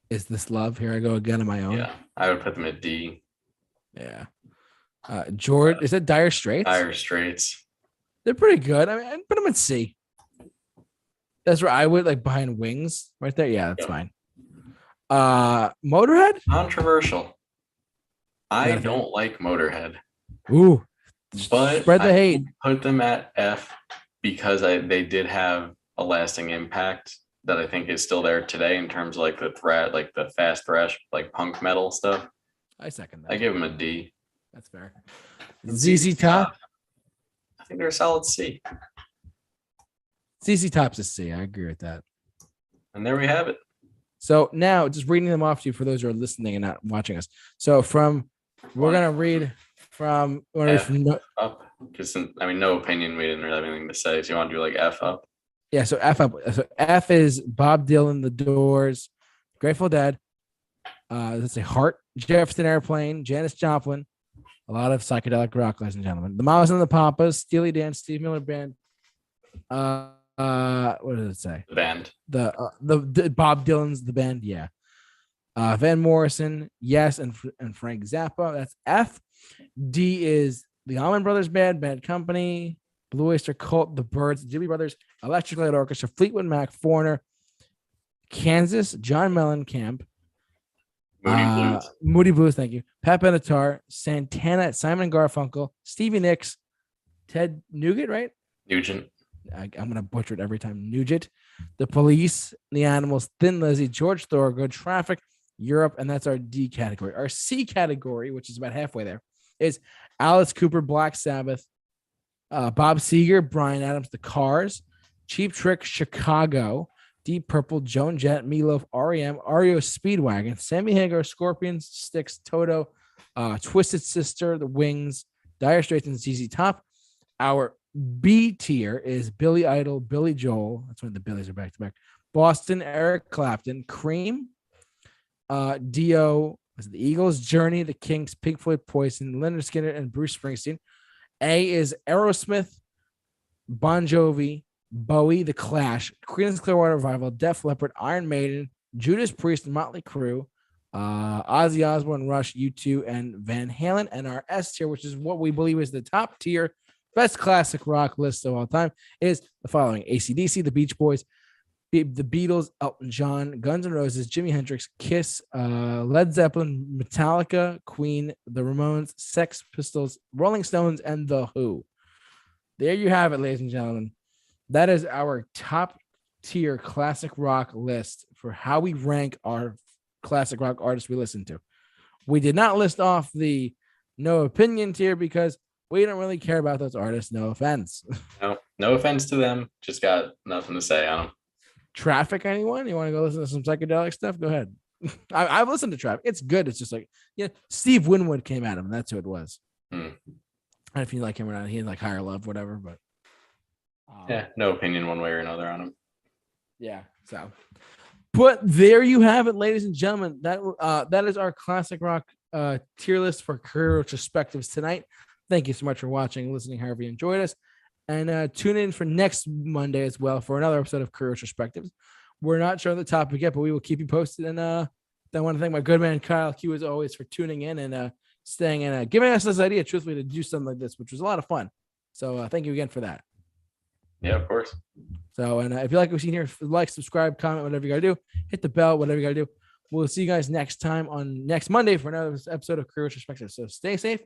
Is This Love? Here I go again on my own. Yeah, I would put them at D. Yeah. George, is that Dire Straits? Dire Straits. They're pretty good. I mean, I'd put them at C. That's where I would like behind Wings right there. Yeah, that's fine. Motorhead? Controversial. I don't like Motorhead. Ooh. But spread the hate. Put them at F because they did have a lasting impact that I think is still there today in terms of like the fast thrash, like punk metal stuff. I second that. I give them a D. That's fair. And ZZ Top. I think they're a solid C. ZZ Top's a C. I agree with that. And there we have it. So now, just reading them off to you for those who are listening and not watching us. So we're gonna read from up. Just no opinion. We didn't really have anything to say. So you want to do like F up? Yeah. So F up. So F is Bob Dylan, The Doors, Grateful Dead. Let's say Heart, Jefferson Airplane, Janice Joplin. A lot of psychedelic rock, ladies and gentlemen. The Mamas and the Papas, Steely Dan, Steve Miller Band. What does it say? The band. The Bob Dylan's the band. Yeah. Van Morrison, yes, and Frank Zappa. That's F. D is the Almond Brothers Band, Bad Company, Blue Oyster Cult, The Byrds, Doobie Brothers, Electric Light Orchestra, Fleetwood Mac, Foreigner, Kansas, John Mellencamp, Moody Blues, thank you. Pat Benatar, Santana, Simon Garfunkel, Stevie Nicks, Ted Nugent, right? Nugent. I'm gonna butcher it every time. Nugent, The Police, The Animals, Thin Lizzy, George Thorogood, Traffic, Europe, and that's our D category. Our C category, which is about halfway there, is Alice Cooper, Black Sabbath, Bob Seeger, Bryan Adams, The Cars, Cheap Trick, Chicago, Deep Purple, Joan Jett, Meatloaf, REM, REO Speedwagon, Sammy Hagar, Scorpions, Styx, Toto, Twisted Sister, The Wings, Dire Straits, and ZZ Top. Our B tier is Billy Idol, Billy Joel. That's when the Billies are back to back. Boston, Eric Clapton, Cream, Dio, the Eagles, Journey, the Kinks, Pink Floyd, Poison, Leonard Skinner, and Bruce Springsteen. A is Aerosmith, Bon Jovi, Bowie, The Clash, Creedence Clearwater Revival, Def Leppard, Iron Maiden, Judas Priest, Motley Crue, Ozzy Osbourne, Rush, U2, and Van Halen. And our S tier, which is what we believe is the top tier, best classic rock list of all time, is the following: AC/DC, The Beach Boys, the Beatles, Elton John, Guns N' Roses, Jimi Hendrix, Kiss, Led Zeppelin, Metallica, Queen, the Ramones, Sex Pistols, Rolling Stones, and The Who. There you have it, ladies and gentlemen. That is our top tier classic rock list for how we rank our classic rock artists we listen to. We did not list off the no opinion tier because we don't really care about those artists. No offense. No offense to them. Just got nothing to say on them. Traffic, anyone? You want to go listen to some psychedelic stuff? Go ahead. I've listened to Traffic. It's good. It's just like, Steve Winwood came at him. That's who it was. I don't know if you like him or not. He had like Higher Love, whatever, but no opinion one way or another on him. Yeah. So, but there you have it, ladies and gentlemen. That is our classic rock tier list for career retrospectives tonight. Thank you so much for watching and listening, however you enjoyed us. And tune in for next Monday as well for another episode of Career Retrospectives. We're not sure the topic yet, but we will keep you posted. And I want to thank my good man Kyle Q as always for tuning in and staying and giving us this idea, truthfully, to do something like this, which was a lot of fun. So thank you again for that. Yeah, of course. So, and if you like what we've seen here, like, subscribe, comment, whatever you got to do. Hit the bell, whatever you got to do. We'll see you guys next time on next Monday for another episode of Career Retrospectives. So stay safe.